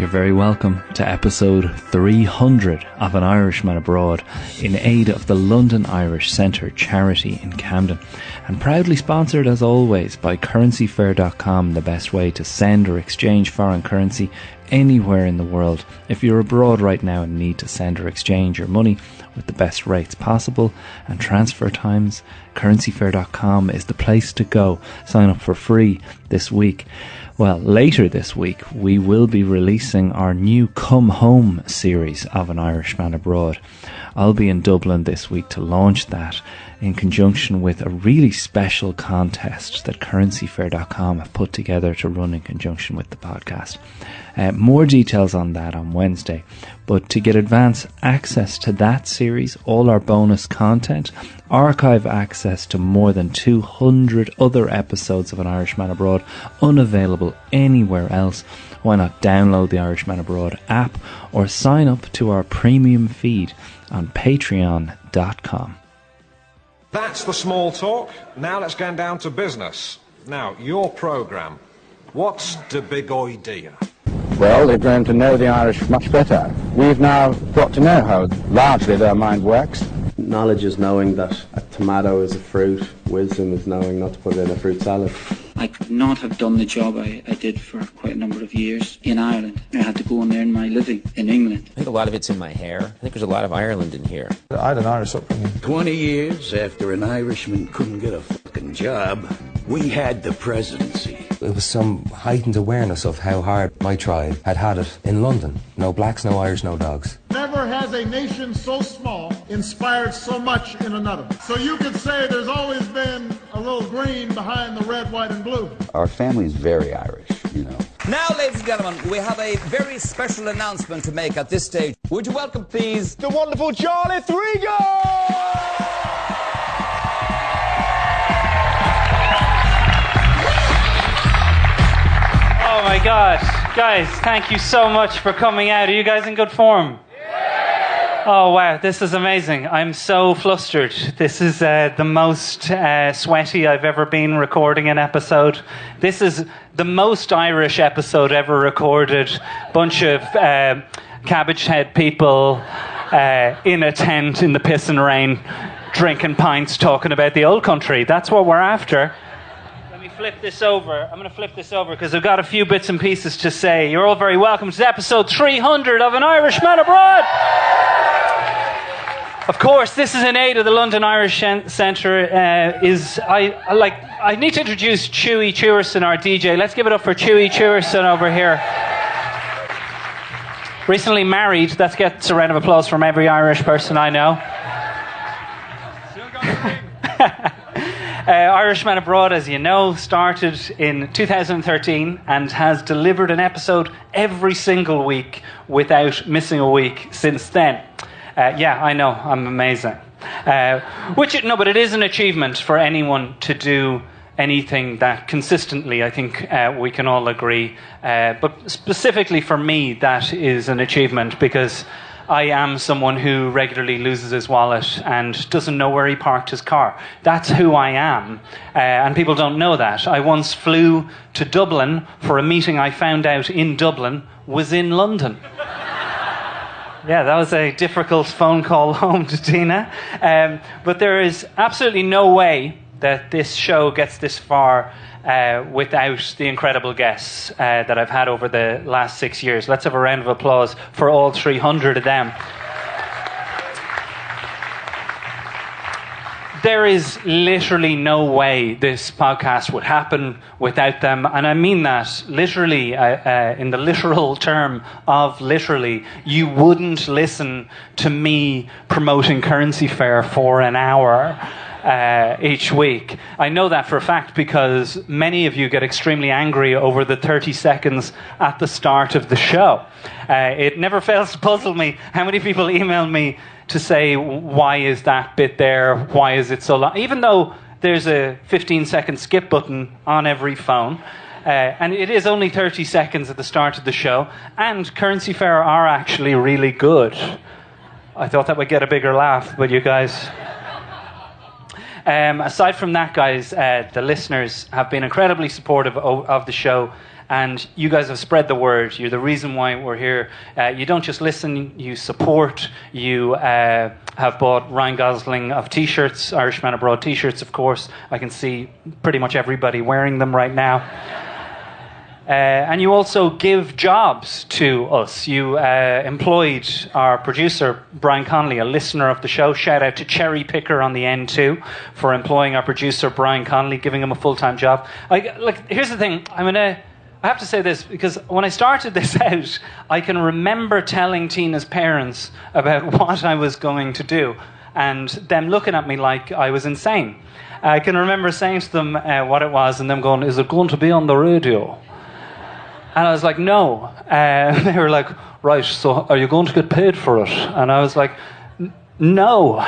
You're very welcome to episode 300 of An Irishman Abroad in aid of the London Irish Centre charity in Camden, and proudly sponsored as always by currencyfair.com, the best way to send or exchange foreign currency anywhere in the world. If you're abroad right now and need to send or exchange your money with the best rates possible and transfer times, currencyfair.com is the place to go. Sign up for free this week. Well, later this week, we will be releasing our new Come Home series of An Irishman Abroad. I'll be in Dublin this week to launch that in conjunction with a really special contest that currencyfair.com have put together to run in conjunction with the podcast. More details on that on Wednesday. But to get advance access to that series, all our bonus content, archive access to more than 200 other episodes of An Irishman Abroad, unavailable anywhere else, why not download the Irishman Abroad app or sign up to our premium feed on patreon.com. That's the small talk. Now let's get down to business. Now, your programme. What's the big idea? Well, they've grown to know the Irish much better. We've now got to know how largely their mind works. Knowledge is knowing that a tomato is a fruit. Wisdom is knowing not to put it in a fruit salad. I could not have done the job I did for quite a number of years in Ireland. I had to go and earn my living in England. I think a lot of it's in my hair. I think there's a lot of Ireland in here. I had an Irish upbringing. 20 years after an Irishman couldn't get a fucking job, we had the presidency. It was some heightened awareness of how hard my tribe had it in London. No blacks, no Irish, no dogs. Never has a nation so small inspired so much in another. So you could say there's always been a little green behind the red, white, and blue. Our family's very Irish, you know. Now, ladies and gentlemen, we have a very special announcement to make at this stage. Would you welcome, please, the wonderful Jarlath Regan! Oh my God. Guys, thank you so much for coming out. Are you guys in good form? Yeah. Oh wow, this is amazing. I'm so flustered. This is the most sweaty I've ever been recording an episode. This is the most Irish episode ever recorded. Bunch of cabbage head people in a tent in the piss and rain, drinking pints, talking about the old country. That's what we're after. Flip this over. I'm going to flip this over because I've got a few bits and pieces to say. You're all very welcome to episode 300 of An Irishman Abroad. Of course, this is in aid of the London Irish Centre. I need to introduce Chewy Chewerson, our DJ. Let's give it up for Chewy Chewerson over here. Recently married. That gets a round of applause from every Irish person I know. Irishman Abroad, as you know, started in 2013 and has delivered an episode every single week without missing a week since then. Yeah, I know, I'm amazing. But it is an achievement for anyone to do anything that consistently, I think we can all agree. But specifically for me, that is an achievement because I am someone who regularly loses his wallet and doesn't know where he parked his car. That's who I am. And people don't know that. I once flew to Dublin for a meeting I found out in Dublin was in London. Yeah, that was a difficult phone call home to Tina. But there is absolutely no way that this show gets this far without the incredible guests that I've had over the last 6 years. Let's have a round of applause for all 300 of them. There is literally no way this podcast would happen without them, and I mean that literally, in the literal term of literally. You wouldn't listen to me promoting Currency Fair for an hour each week. I know that for a fact because many of you get extremely angry over the 30 seconds at the start of the show. It never fails to puzzle me how many people email me to say, why is that bit there? Why is it so long? Even though there's a 15-second skip button on every phone, and it is only 30 seconds at the start of the show, and Currency Fair are actually really good. I thought that would get a bigger laugh, but you guys... Aside from that, guys, the listeners have been incredibly supportive of the show, and you guys have spread the word. You're the reason why we're here. You don't just listen, you support. You have bought Ryan Gosling of T-shirts, Irishman Abroad T-shirts, of course. I can see pretty much everybody wearing them right now. And you also give jobs to us. You employed our producer, Brian Connolly, a listener of the show. Shout out to Cherry Picker on the end too for employing our producer, Brian Connolly, giving him a full-time job. Here's the thing. I have to say this, because when I started this out, I can remember telling Tina's parents about what I was going to do, and them looking at me like I was insane. I can remember saying to them what it was, and them going, "Is it going to be on the radio?" And I was like, "No." They were like, "Right, so are you going to get paid for it?" And I was like, "No."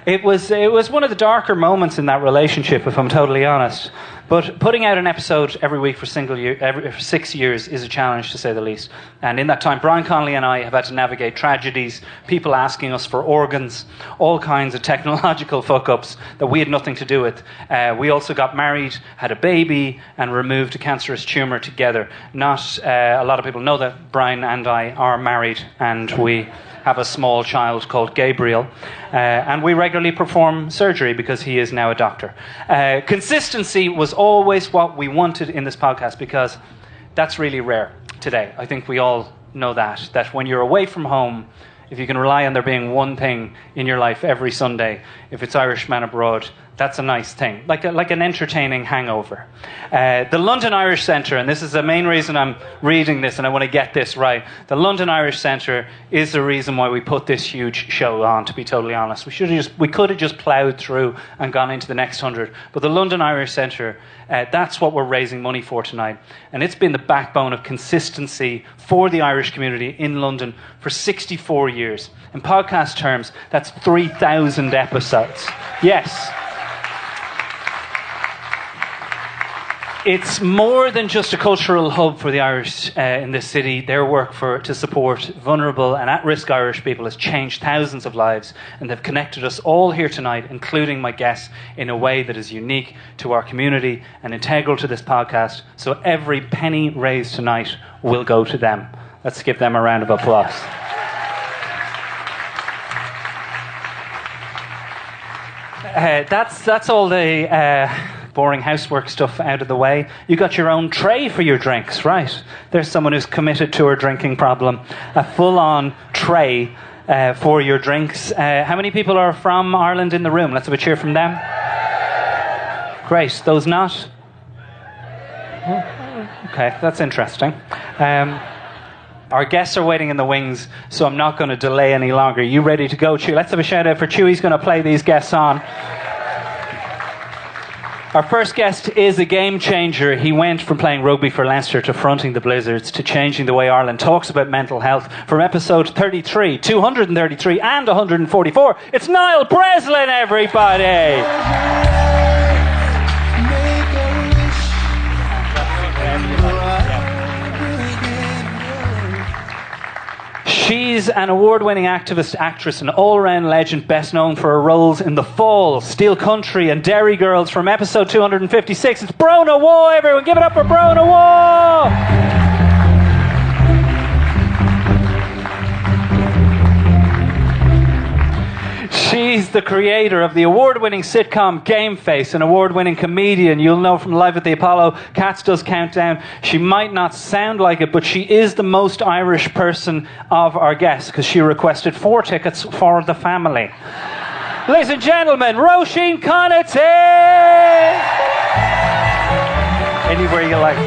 It was one of the darker moments in that relationship, if I'm totally honest. But putting out an episode every week for 6 years is a challenge, to say the least. And in that time, Brian Connolly and I have had to navigate tragedies, people asking us for organs, all kinds of technological fuck-ups that we had nothing to do with. We also got married, had a baby, and removed a cancerous tumour together. Not a lot of people know that Brian and I are married, and we have a small child called Gabriel, and we regularly perform surgery because he is now a doctor. Consistency was always what we wanted in this podcast, because that's really rare today. I think we all know that when you're away from home, if you can rely on there being one thing in your life every Sunday, if it's Irishman Abroad, that's a nice thing, like an entertaining hangover. The London Irish Centre, and this is the main reason I'm reading this, and I want to get this right. The London Irish Centre is the reason why we put this huge show on, to be totally honest. We could have just ploughed through and gone into the next 100. But the London Irish Centre, that's what we're raising money for tonight. And it's been the backbone of consistency for the Irish community in London for 64 years. In podcast terms, that's 3,000 episodes. Yes. It's more than just a cultural hub for the Irish in this city. Their work to support vulnerable and at-risk Irish people has changed thousands of lives, and they've connected us all here tonight, including my guests, in a way that is unique to our community and integral to this podcast. So every penny raised tonight will go to them. Let's give them a round of applause. That's all the boring housework stuff out of the way. You got your own tray for your drinks, right? There's someone who's committed to her drinking problem. A full-on tray for your drinks. How many people are from Ireland in the room? Let's have a cheer from them. Great. Those not? Okay, that's interesting. Our guests are waiting in the wings, so I'm not going to delay any longer. You ready to go, Chew? Let's have a shout out for Chew. He's going to play these guests on. Our first guest is a game changer. He went from playing rugby for Leinster to fronting the Blizzards to changing the way Ireland talks about mental health. From episode 33, 233 and 144, it's Nial Breslin, everybody! She's an award-winning activist, actress, and all-round legend, best known for her roles in The Fall, Steel Country, and Derry Girls. From episode 256, it's Bronagh Waugh, everyone! Give it up for Bronagh Waugh! She's the creator of the award-winning sitcom Game Face, an award-winning comedian you'll know from Live at the Apollo, Cats Does Countdown. She might not sound like it, but she is the most Irish person of our guests, because she requested 4 tickets for the family. Ladies and gentlemen, Roisin Conatty! Anywhere you like.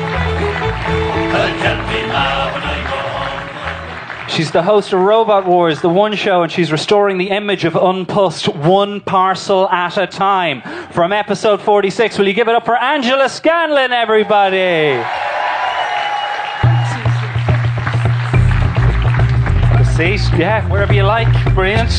She's the host of Robot Wars, the One Show, and she's restoring the image of Unpussed one parcel at a time. From episode 46, will you give it up for Angela Scanlon, everybody? The seat, yeah, wherever you like. Brilliant.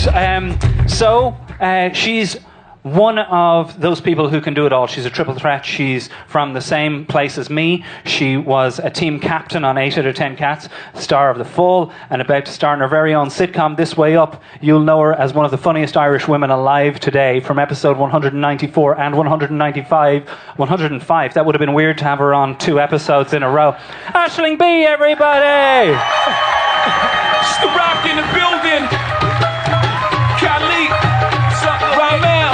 She's one of those people who can do it all. She's a triple threat. She's from the same place as me. She was a team captain on 8 out of 10 Cats, star of The Fall, and about to star in her very own sitcom, This Way Up. You'll know her as one of the funniest Irish women alive today from episode 194 and 195. 105. That would have been weird to have her on 2 episodes in a row. Aisling B, everybody! It's the Rock in the building. Khalid, Ramel,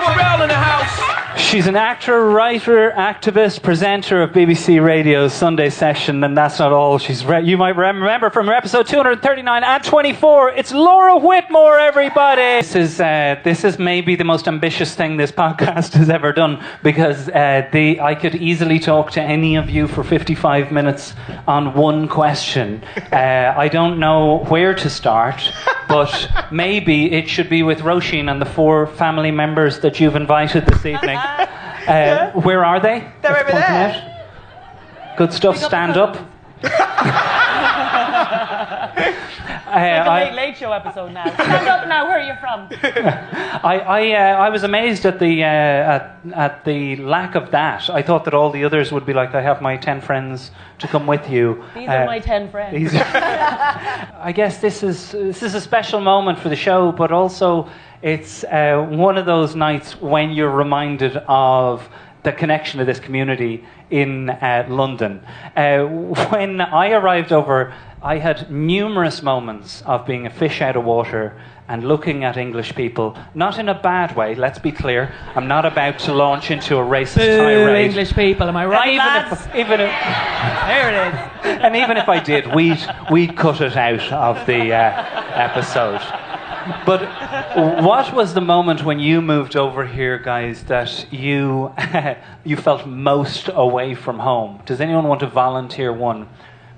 Pharrell in the house. She's an actor, writer, activist, presenter of BBC Radio's Sunday Session, and that's not all. You might remember from her episode 239 and 24. It's Laura Whitmore, everybody. This is maybe the most ambitious thing this podcast has ever done, because I could easily talk to any of you for 55 minutes on one question. I don't know where to start, but maybe it should be with Roisin and the 4 family members that you've invited this evening. Where are they? They're over there. Out. Good stuff. Stand up. Like a late show episode now. Stand up now. Where are you from? I was amazed at the lack of that. I thought that all the others would be like, I have my 10 friends to come with you. These are my 10 friends. I guess this is a special moment for the show, but also it's one of those nights when you're reminded of the connection of this community in London. When I arrived over, I had numerous moments of being a fish out of water and looking at English people, not in a bad way, let's be clear. I'm not about to launch into a racist tirade. English people, am I right, lads? Even if there it is. And even if I did, we'd cut it out of the episode. But what was the moment when you moved over here, guys, that you felt most away from home? Does anyone want to volunteer one?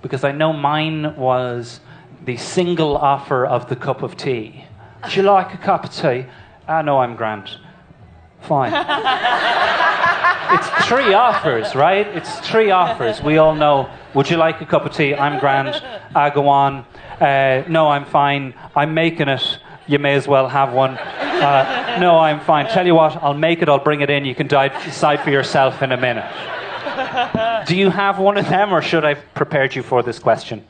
Because I know mine was the single offer of the cup of tea. Would you like a cup of tea? No, I'm grand. Fine. It's 3 offers, right? It's 3 offers. We all know. Would you like a cup of tea? I'm grand. Go on. No, I'm fine. I'm making it. You may as well have one. No, I'm fine. Tell you what, I'll make it, I'll bring it in. You can decide for yourself in a minute. Do you have one of them, or should I have prepared you for this question?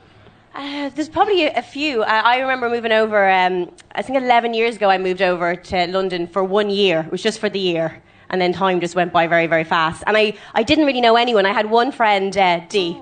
There's probably a few. I remember moving over, I think 11 years ago I moved over to London for 1 year. It was just for the year. And then time just went by very, very fast. And I didn't really know anyone. I had one friend, Dee.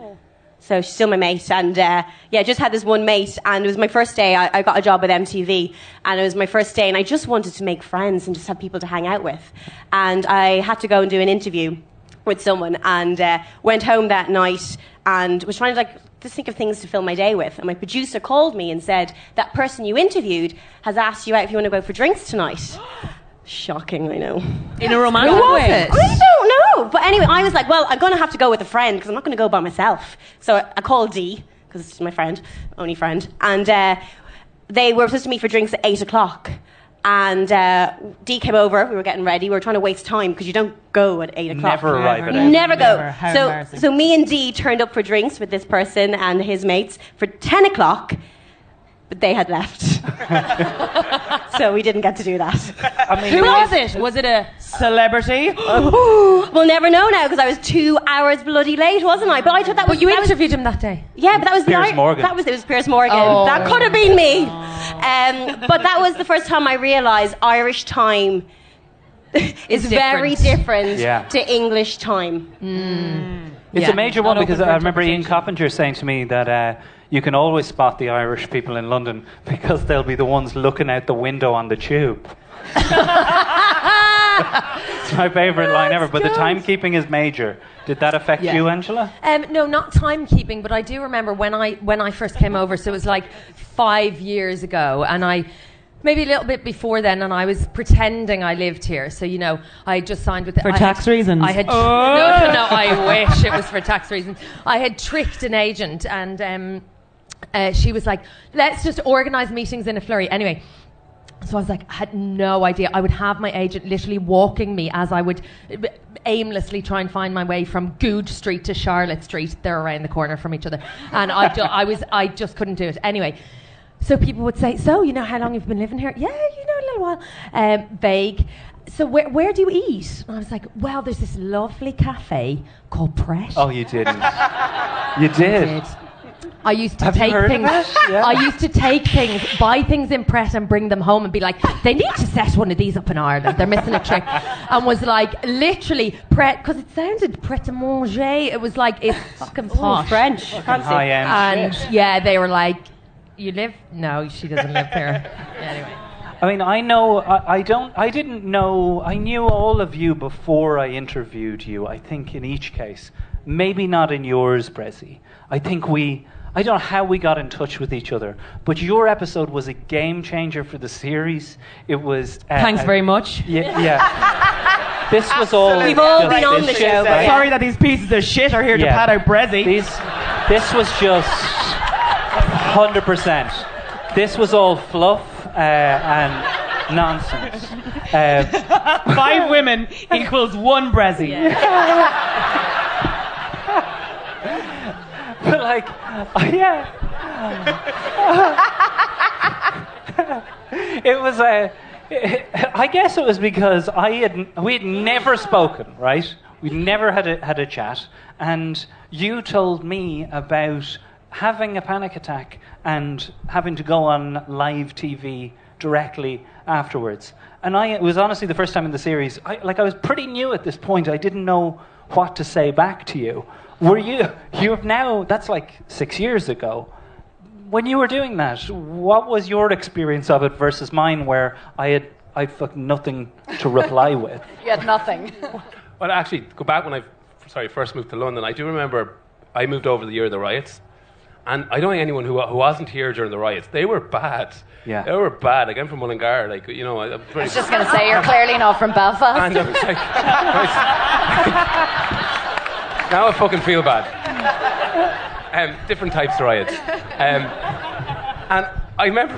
So she's still my mate, and just had this one mate, and it was my first day. I got a job with MTV, and it was my first day, and I just wanted to make friends and just have people to hang out with. And I had to go and do an interview with someone, and went home that night and was trying to just think of things to fill my day with. And my producer called me and said, that person you interviewed has asked you out if you want to go for drinks tonight. Shocking, I know. In a romantic way? I don't know. But anyway, I was like, well, I'm going to have to go with a friend because I'm not going to go by myself. So I called Dee, because it's my friend, only friend. And they were supposed to meet for drinks at 8 o'clock. And Dee came over, we were getting ready, we were trying to waste time because you don't go at 8 o'clock. Never arrive at 8. Never go. So me and Dee turned up for drinks with this person and his mates for 10 o'clock. But they had left. So we didn't get to do that. I mean, who was it? Was it a celebrity? We'll never know now because I was 2 hours bloody late, wasn't I? But I thought that was... But you interviewed him that day. Yeah, but that was... Piers Morgan. It was Piers Morgan. Oh. That could have been me. But that was the first time I realised Irish time is very different to English time. It's a major one because I remember Ian Coppinger saying to me that... you can always spot the Irish people in London because they'll be the ones looking out the window on the tube. It's my favourite line ever, but the timekeeping is major. Did that affect you, Angela? No, not timekeeping, but I do remember when I first came over, so it was like 5 years ago, and maybe a little bit before then, and I was pretending I lived here. So, you know, I had just signed with... For tax reasons? No, I wish it was for tax reasons. I had tricked an agent, and she was like, let's just organise meetings in a flurry. Anyway, so I was like, I had no idea. I would have my agent literally walking me as I would aimlessly try and find my way from Goode Street to Charlotte Street. They're around the corner from each other. And I just couldn't do it. Anyway, so people would say, so, you know how long you've been living here? Yeah, you know, a little while. Vague. so where do you eat? And I was like, well, there's this lovely cafe called Pret. Oh, you didn't. You did. I used to Have take you heard things. of it? Yeah. I used to take things, buy things in Pret and bring them home and be like, they need to set one of these up in Ireland. They're missing a trick. And was like, literally, Pret, because it sounded Pret a manger. It was like, it's fucking posh. French. High end. And yeah, they were like, you live? No, she doesn't live there. Anyway. I mean, I know, I didn't know, I knew all of you before I interviewed you, I think in each case. Maybe not in yours, Brezzy. I don't know how we got in touch with each other, but your episode was a game changer for the series. It was... Thanks very much. Yeah. This was all... We've all been on the show. Right? Sorry that these pieces of shit are here to pat out Brezzy. This was just 100%. This was all fluff and nonsense. 5 women equals 1 Brezzy. But like, yeah. It was I guess it was because we had never spoken, right? We'd never had a chat, and you told me about having a panic attack and having to go on live TV directly afterwards. And it was honestly the first time in the series. I was pretty new at this point. I didn't know what to say back to you. Were you have now, that's like 6 years ago. When you were doing that, what was your experience of it versus mine, where I had fucking nothing to reply with? You had nothing. Well, actually, go back when I first moved to London. I do remember I moved over the year of the riots, and I don't think anyone who wasn't here during the riots, they were bad. Yeah. They were bad. Like, I'm from Mullingar, I was just going to say, you're clearly not from Belfast. And I was like... Now I fucking feel bad. Different types of riots. And I remember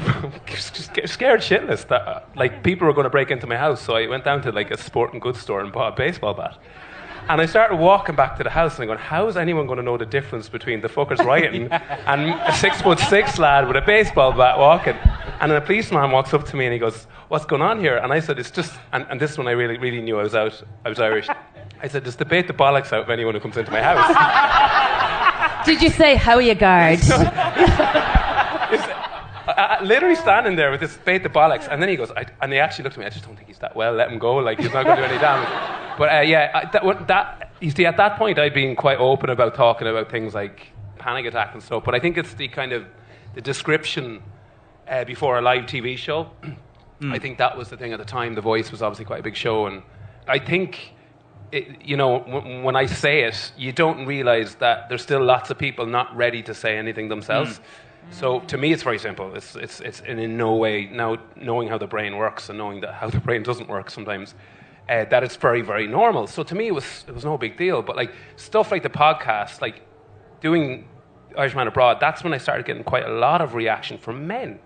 scared shitless that people were going to break into my house, so I went down to a sporting goods store and bought a baseball bat. And I started walking back to the house and I'm going, how is anyone going to know the difference between the fuckers rioting and a 6'6" lad with a baseball bat walking? And then a policeman walks up to me and he goes, what's going on here? And I said, it's just, and this one I really, really knew I was Irish. I said, just debate the bollocks out of anyone who comes into my house. Did you say, how are you, guard? Literally standing there with this debate the bollocks. And then he goes, and he actually looked at me, I just don't think he's that well, let him go, he's not going to do any damage. But you see, at that point I'd been quite open about talking about things like panic attack and stuff, but I think it's the kind of the description before a live TV show. I think that was the thing at the time. The Voice was obviously quite a big show, and I think when I say it, you don't realise that there's still lots of people not ready to say anything themselves. So to me, it's very simple. It's in no way, now knowing how the brain works and knowing that how the brain doesn't work sometimes, that it's very, very normal. So to me, it was no big deal. But stuff like the podcast, doing Irishman Abroad, that's when I started getting quite a lot of reaction from men.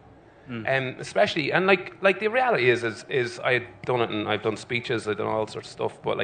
Especially, and the reality is I had done it, and I've done speeches, I've done all sorts of stuff, but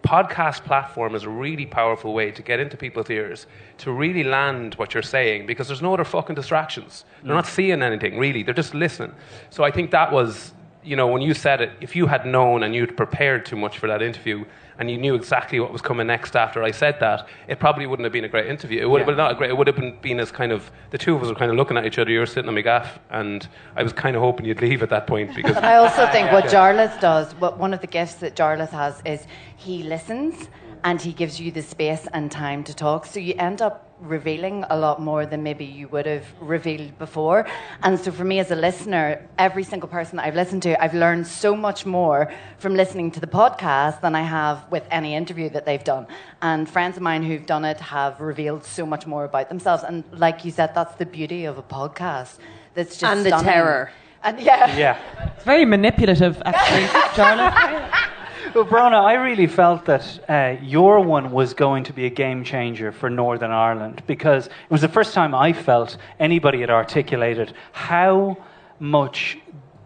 podcast platform is a really powerful way to get into people's ears, to really land what you're saying, because there's no other fucking distractions. They're not seeing anything, really. They're just listening. So I think that was, when you said it, if you had known and you'd prepared too much for that interview, and you knew exactly what was coming next after I said that, it probably wouldn't have been a great interview. It would have not it would have been as kind of, the two of us were kind of looking at each other. You were sitting on my gaff, and I was kind of hoping you'd leave at that point. Because I also think what Jarlath does, one of the gifts that Jarlath has, is he listens and he gives you the space and time to talk. So you end up revealing a lot more than maybe you would have revealed before. And so for me as a listener, every single person that I've listened to, I've learned so much more from listening to the podcast than I have with any interview that they've done. And friends of mine who've done it have revealed so much more about themselves. And like you said, that's the beauty of a podcast. That's just and the stunning. terror. And yeah. It's very manipulative, actually, Jarlath. Well, Bronagh, I really felt that your one was going to be a game changer for Northern Ireland, because it was the first time I felt anybody had articulated how much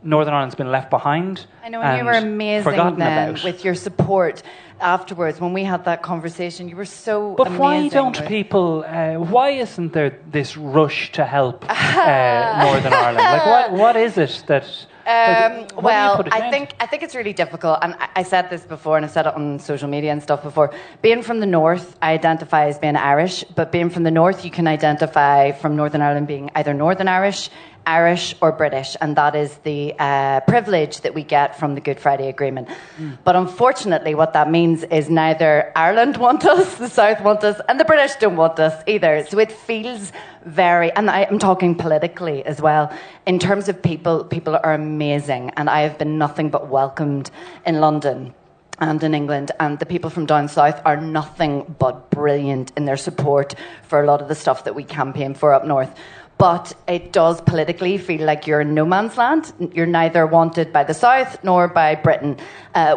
Northern Ireland's been left behind. I know, and you were amazing then about. With your support afterwards. When we had that conversation, you were so But amazing. why don't people, why isn't there this rush to help Northern Ireland? What is it that... Well, I think it's really difficult, and I said this before, and I said it on social media and stuff before. Being from the north, I identify as being Irish, but being from the north, you can identify from Northern Ireland being either Northern Irish, Irish or British, and that is the privilege that we get from the Good Friday Agreement. But unfortunately, what that means is neither Ireland want us, the South want us, and the British don't want us either. So it feels very, and I'm talking politically as well, in terms of people are amazing, and I have been nothing but welcomed in London and in England, and the people from down south are nothing but brilliant in their support for a lot of the stuff that we campaign for up north. But it does politically feel like you're in no man's land. You're neither wanted by the South nor by Britain.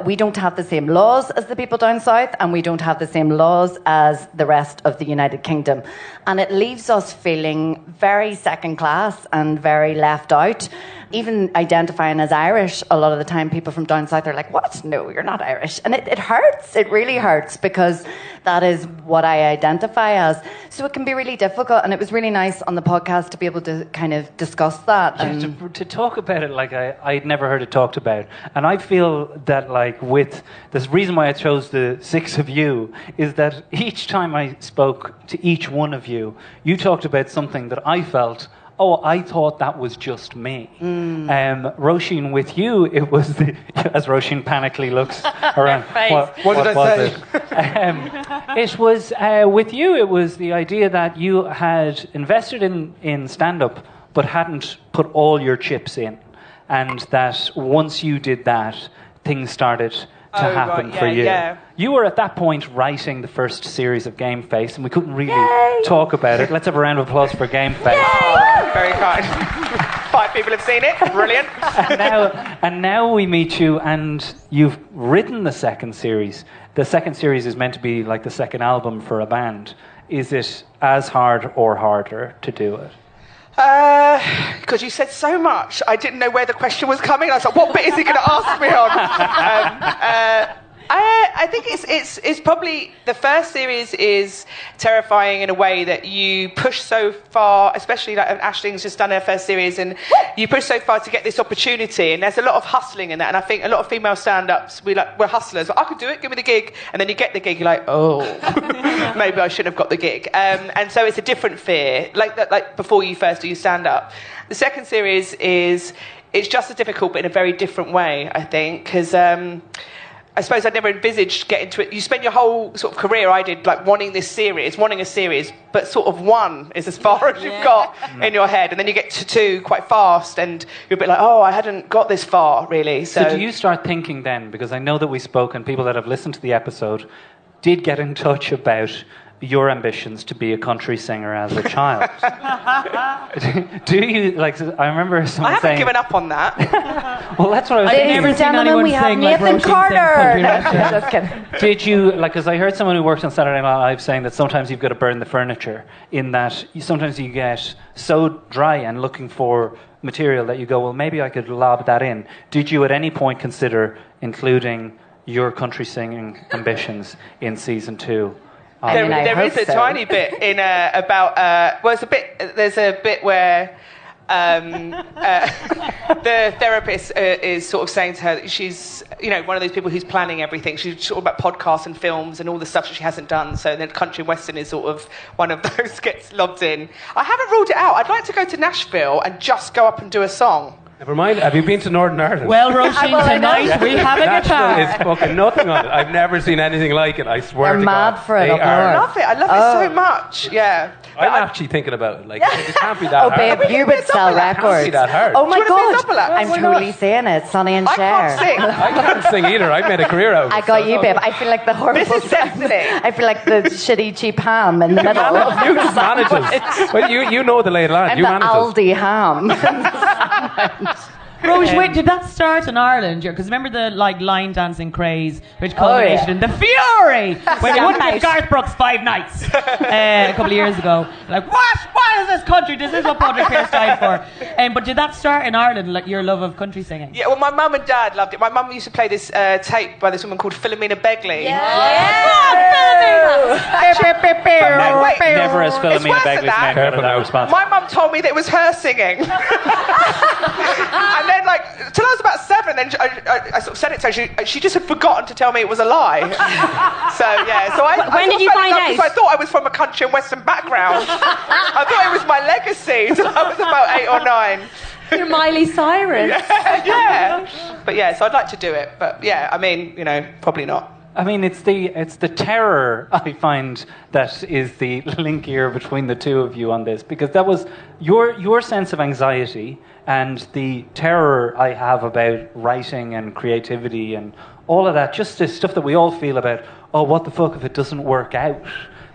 We don't have the same laws as the people down south, and we don't have the same laws as the rest of the United Kingdom. And it leaves us feeling very second class and very left out. Even identifying as Irish, a lot of the time people from down south are like, what? No, you're not Irish. And it hurts. It really hurts, because that is what I identify as. So it can be really difficult. And it was really nice on the podcast to be able to kind of discuss that. Yeah, to talk about it like I'd never heard it talked about. And I feel that like with this reason why I chose the six of you is that each time I spoke to each one of you, you talked about something that I felt, oh, I thought that was just me. Roisin, with you, it was as Roisin panically looks around. What did I say? It was with you. It was the idea that you had invested in stand-up, but hadn't put all your chips in, and that once you did that, things started to happen for you. Yeah. You were at that point writing the first series of Game Face, and we couldn't really talk about it. Let's have a round of applause for Game Face. Oh, very kind. 5 people have seen it. Brilliant. And now we meet you, and you've written the second series. The second series is meant to be like the second album for a band. Is it as hard or harder to do it? Because you said so much, I didn't know where the question was coming. I was like, what bit is he going to ask me on? I think it's probably the first series is terrifying in a way that you push so far, especially like Aisling's just done her first series, and you push so far to get this opportunity, and there's a lot of hustling in that. And I think a lot of female stand-ups, we're hustlers. I could do it, give me the gig, and then you get the gig, you're like, oh, maybe I shouldn't have got the gig. And so it's a different fear, like before you first do your stand-up. The second series it's just as difficult, but in a very different way, I think, because I suppose I'd never envisaged getting to it. You spend your whole sort of career, I did, like wanting a series, but sort of one is as far as you've got in your head. And then you get to 2 quite fast, and you're a bit like, oh, I hadn't got this far, really. So do you start thinking then, because I know that we spoke, and people that have listened to the episode did get in touch about your ambitions to be a country singer as a child. Do you, like, I remember someone I haven't saying... given up on that. Well, that's what I was thinking. Ladies and gentlemen, we have Nathan Carter. Just kidding. Did you, like, because I heard someone who worked on Saturday Night Live saying that sometimes you've got to burn the furniture, in that sometimes you get so dry and looking for material that you go, well, maybe I could lob that in. Did you at any point consider including your country singing ambitions in season 2? There is a tiny bit in about there's a bit where the therapist is sort of saying to her that she's, one of those people who's planning everything. She's sort of about podcasts and films and all the stuff that she hasn't done. So then country and western is sort of one of those gets lobbed in. I haven't ruled it out. I'd like to go to Nashville and just go up and do a song. Never mind. Have you been to Northern Ireland? Well, Roisin, tonight we have a guitar. It's fucking nothing on it. I've never seen anything like it. I swear to God. They're mad for it. I love it. I love it so much. Yeah. I'm actually thinking about it. Like, it can't be that hard. Oh, babe, you would sell records. It can't be that hard. Oh my God. I'm totally saying it. Sonny and Cher. I can't sing either. I've made a career out of it. I got you, babe. I feel like the horrible. This is destiny. I feel like the shitty cheap ham in the middle. You just manage us. Well, you know the lay of the land. And you the manage Aldi ham. Rose, wait, did that start in Ireland? Because remember the line dancing craze, which culminated in the Fury, when you wouldn't give Garth Brooks 5 nights a couple of years ago. Like, what is this is country. This is what Padraig Pearse died for. But did that start in Ireland, like your love of country singing? Yeah, well, my mum and dad loved it. My mum used to play this tape by this woman called Philomena Begley. Never has Philomena Begley's name heard of that response. My mum told me that it was her singing. And then, like, till I was about 7, then I sort of said it to her. She just had forgotten to tell me it was a lie. When did you find out? Because I thought I was from a country and western background. I thought it was my legacy. So I was about 8 or 9. You're Miley Cyrus. Yeah. But yeah, so I'd like to do it. But yeah, I mean, probably not. I mean, it's the terror I find that is the link here between the two of you on this, because that was your sense of anxiety and the terror I have about writing and creativity and all of that, just this stuff that we all feel about. Oh, what the fuck if it doesn't work out?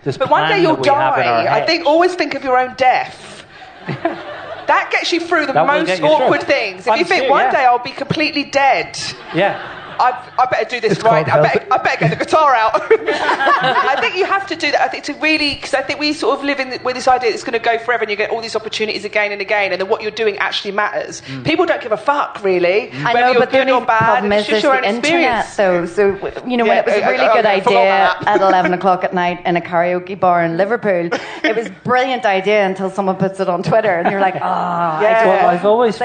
But one day you'll die. I think always think of your own death. That gets you through the most awkward things. If you think one day I'll be completely dead. Yeah. I better do this right. I better get the guitar out. I think you have to do that. I think to really, because I think we sort of live with this idea that it's going to go forever, and you get all these opportunities again and again, and then what you're doing actually matters. People don't give a fuck, really. I know, but the only problem is there's the internet, though. So when it was a really good idea at 11 o'clock at night in a karaoke bar in Liverpool, it was a brilliant idea until someone puts it on Twitter, and you're like, Well, I've always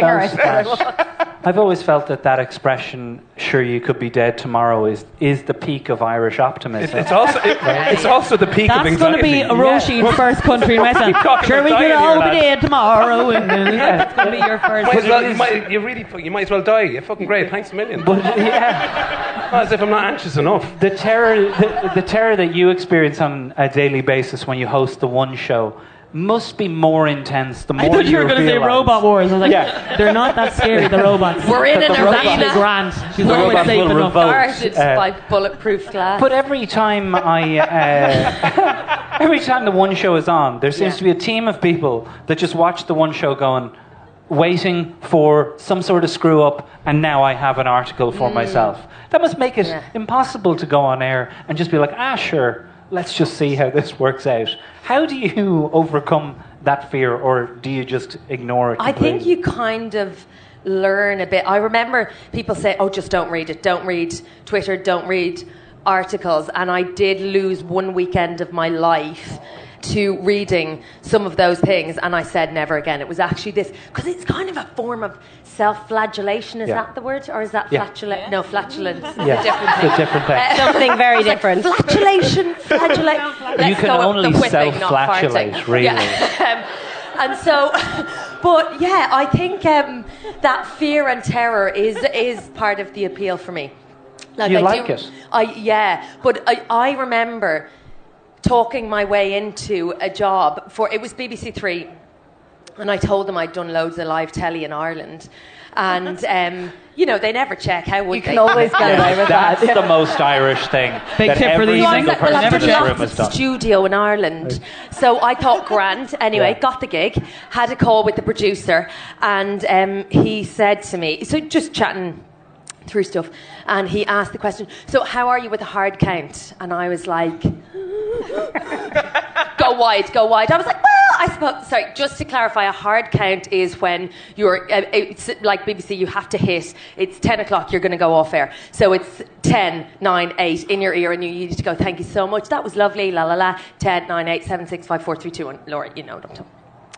felt that expression, "sure you could be dead tomorrow," is the peak of Irish optimism. It's also the peak of anxiety. That's going to be Roisin's first country in West End. Sure, we could all be dead tomorrow. And it's going to be your first. You might as well die. You're fucking great. Thanks a million. But yeah, as if I'm not anxious enough. The terror that you experience on a daily basis when you host the one show must be more intense the more you I thought you were going to say Robot Wars. I was like, they're not that scary, the robots. We're in an arena. Grand. The robots will revolt. Guarded by bulletproof glass. But every time every time the one show is on, there seems to be a team of people that just watch the one show going, waiting for some sort of screw up, and now I have an article for myself. That must make it impossible to go on air and just be like, sure, let's just see how this works out. How do you overcome that fear, or do you just ignore it completely? I think you kind of learn a bit. I remember people say, just don't read it. Don't read Twitter. Don't read articles. And I did lose one weekend of my life to reading some of those things, and I said never again. It was actually this, because it's kind of a form of self-flagellation. Is that the word? Or is that flatulence? No, flatulence is a different thing. It's a different thing. Something very different. Flagellation, flagellation. You can only self-flatulate, really. And so, but yeah, I think that fear and terror is part of the appeal for me. Like, you like it? But I remember talking my way into a job it was BBC Three, and I told them I'd done loads of live telly in Ireland, and they never check. How would they? You can always get away with that. That's the most Irish thing. Big tip for the single person in this room has done. Studio in Ireland, so I thought grand. Anyway, got the gig, had a call with the producer, and he said to me, so just chatting through stuff, and he asked the question, so how are you with a hard count? And I was like, go wide. I was like, well, I suppose, sorry, just to clarify, a hard count is when you're, it's like BBC, you have to hit, it's 10 o'clock, you're going to go off air. So it's 10, 9, 8 in your ear, and you need to go, thank you so much, that was lovely, la la la, 10, 9, 8, 7, 6, 5, 4, 3, 2, 1. Laura, you know what I'm talking about.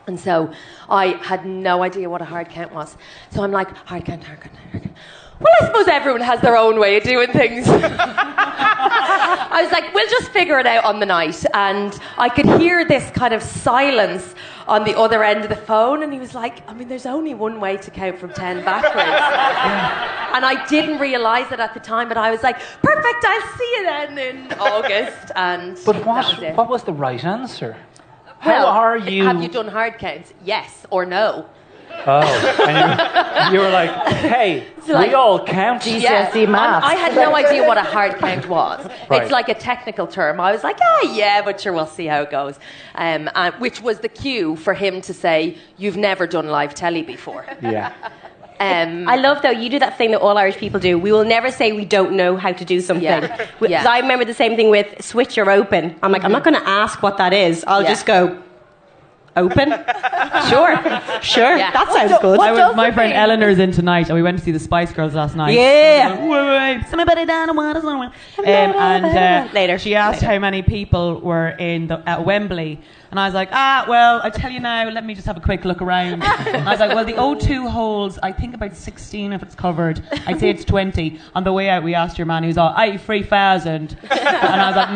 And so I had no idea what a hard count was. So I'm like, hard count. Well, I suppose everyone has their own way of doing things. I was like, we'll just figure it out on the night. And I could hear this kind of silence on the other end of the phone. And he was like, there's only one way to count from 10 backwards. And I didn't realise it at the time, but I was like, perfect, I'll see you then in August. But what was the right answer? Well, how are you? Have you done hard counts? Yes or no? Oh, and you were like, hey, we all count. GCSE maths. I had no idea what a hard count was. Right. It's like a technical term. I was like, but sure, we'll see how it goes. Which was the cue for him to say, you've never done live telly before. Yeah. I love, though, you do that thing that all Irish people do. We will never say we don't know how to do something. Yeah. I remember the same thing with switch or open. I'm like, I'm not going to ask what that is. I'll just go, Open? Sure. Yeah. That sounds good. My friend Eleanor's in tonight, and we went to see the Spice Girls last night. Yeah. Wait. Somebody down and later. She asked how many people were at Wembley. And I was like, well, I tell you now, let me just have a quick look around. And I was like, well, the O2 holds, I think about 16 if it's covered. I'd say it's 20. On the way out, we asked your man who's all, 3,000. And I was like,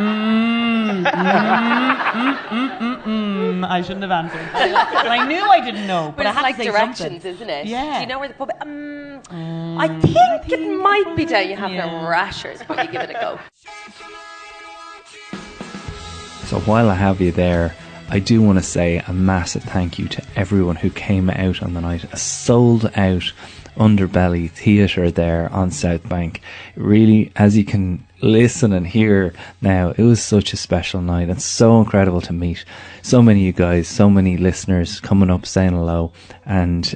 I shouldn't have answered. And I knew I didn't know, but I it's had like to say directions, something. isn't it? Yeah. Do you know where the pub? I think it might be down. You have no rashers, but you give it a go. So while I have you there, I do want to say a massive thank you to everyone who came out on the night. A sold out Underbelly theatre there on South Bank. Really, as you can listen and hear now, it was such a special night and so incredible to meet so many of you guys, so many listeners coming up saying hello and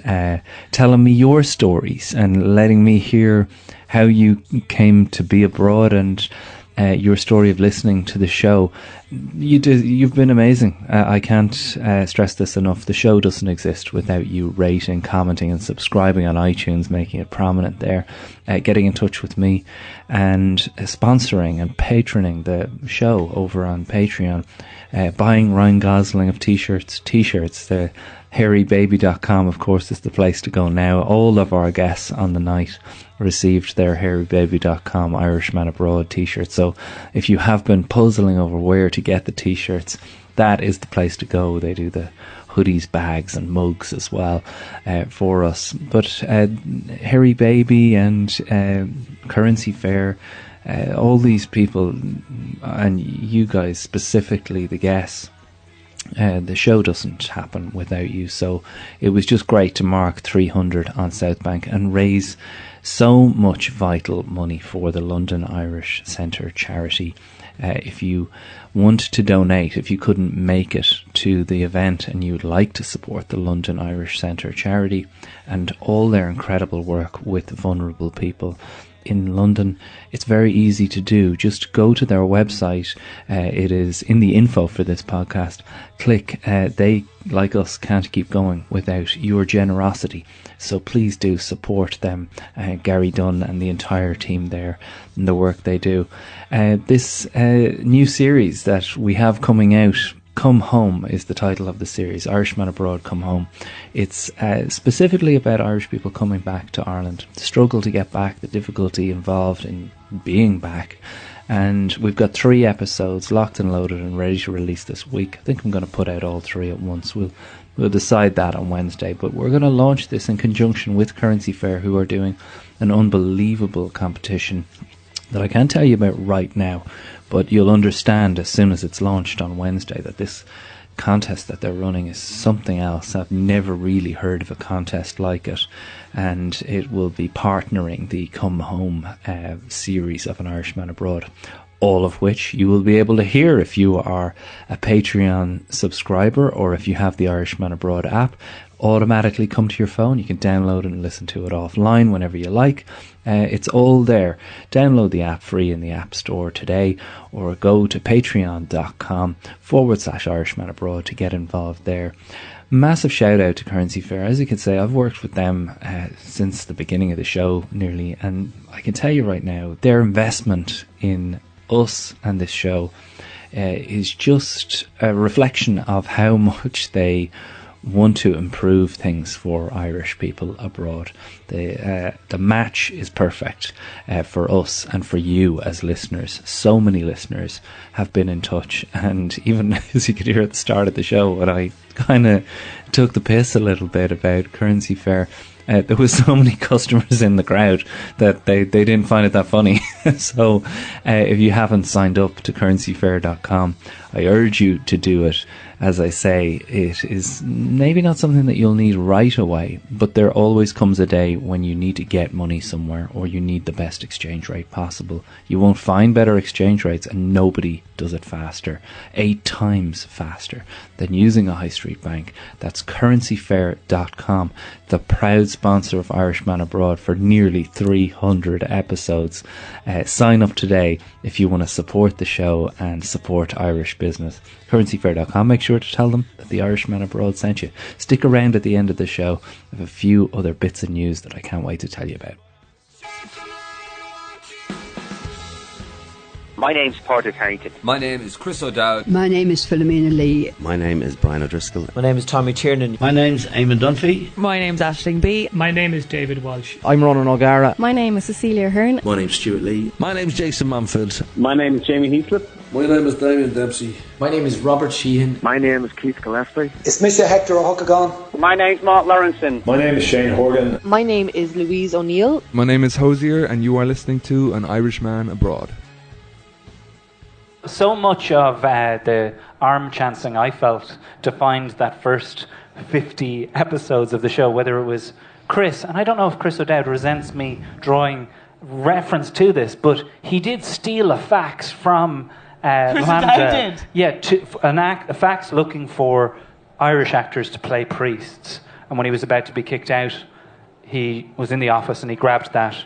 telling me your stories and letting me hear how you came to be abroad and your story of listening to the show. You've been amazing. I can't stress this enough. The show doesn't exist without you rating, commenting and subscribing on iTunes, making it prominent there, getting in touch with me and sponsoring and patroning the show over on Patreon, buying Ryan Gosling of t-shirts. The hairybaby.com, of course, is the place to go now. All of our guests on the night received their hairybaby.com Irishman Abroad t-shirt. So if you have been puzzling over where to get the t-shirts, that is the place to go. They do the hoodies, bags and mugs as well for us. But Hairy Baby and Currency Fair, all these people and you guys specifically, the guests, the show doesn't happen without you. So it was just great to mark 300 on South Bank and raise so much vital money for the London Irish Centre charity. If you want to donate, if you couldn't make it to the event and you'd like to support the London Irish Centre charity and all their incredible work with vulnerable people in London, it's very easy to do. Just go to their website. It is in the info for this podcast. Click. They, like us, can't keep going without your generosity. So please do support them, Gary Dunn and the entire team there and the work they do. This new series that we have coming out, Come Home, is the title of the series, Irishman Abroad, Come Home. It's specifically about Irish people coming back to Ireland, the struggle to get back, the difficulty involved in being back. And we've got 3 episodes locked and loaded and ready to release this week. I think I'm going to put out all 3 at once. We'll decide that on Wednesday, but we're going to launch this in conjunction with Currency Fair, who are doing an unbelievable competition that I can't tell you about right now, but you'll understand as soon as it's launched on Wednesday that this contest that they're running is something else. I've never really heard of a contest like it, and it will be partnering the Come Home series of An Irishman Abroad, all of which you will be able to hear if you are a Patreon subscriber or if you have the Irishman Abroad app. Automatically come to your phone. You can download it and listen to it offline whenever you like. It's all there. Download the app free in the App Store today, or go to patreon.com/Irishman Abroad to get involved there. Massive shout out to Currency Fair. As you can say, I've worked with them since the beginning of the show nearly, and I can tell you right now, their investment in us and this show is just a reflection of how much they want to improve things for Irish people abroad. The match is perfect for us and for you as listeners. So many listeners have been in touch, and even as you could hear at the start of the show when I kind of took the piss a little bit about Currency Fair, there was so many customers in the crowd that they didn't find it that funny. So if you haven't signed up to currencyfair.com, I urge you to do it. As I say, it is maybe not something that you'll need right away, but there always comes a day when you need to get money somewhere, or you need the best exchange rate possible. You won't find better exchange rates, and nobody does it faster, 8 times faster than using a high street bank. That's currencyfair.com, the proud sponsor of Irishman Abroad for nearly 300 episodes. Sign up today if you want to support the show and support Irish business. Currencyfair.com, make sure to tell them that the Irishman Abroad sent you. Stick around at the end of the show. I have a few other bits of news that I can't wait to tell you about. My name's Porter Carrington. My name is Chris O'Dowd. My name is Philomena Lee. My name is Brian O'Driscoll. My name is Tommy Tiernan. My name's Eamon Dunphy. My name's Aisling B. My name is David Walsh. I'm Ronan O'Gara. My name is Cecilia Hearn. My name's Stuart Lee. My name's Jason Mumford. My name is Jamie Heaslip. My name is Damien Dempsey. My name is Robert Sheehan. My name is Keith Gillespie. It's Mr. Hector O'Huckagon. My name's Mark Lawrenson. My name is Shane Horgan. My name is Louise O'Neill. My name is Hosier, and you are listening to An Irishman Abroad. So much of the arm chancing I felt to find that first 50 episodes of the show, whether it was Chris, and I don't know if Chris O'Dowd resents me drawing reference to this, but he did steal a fax from Lambda. Did? Yeah, a fax looking for Irish actors to play priests. And when he was about to be kicked out, he was in the office and he grabbed that,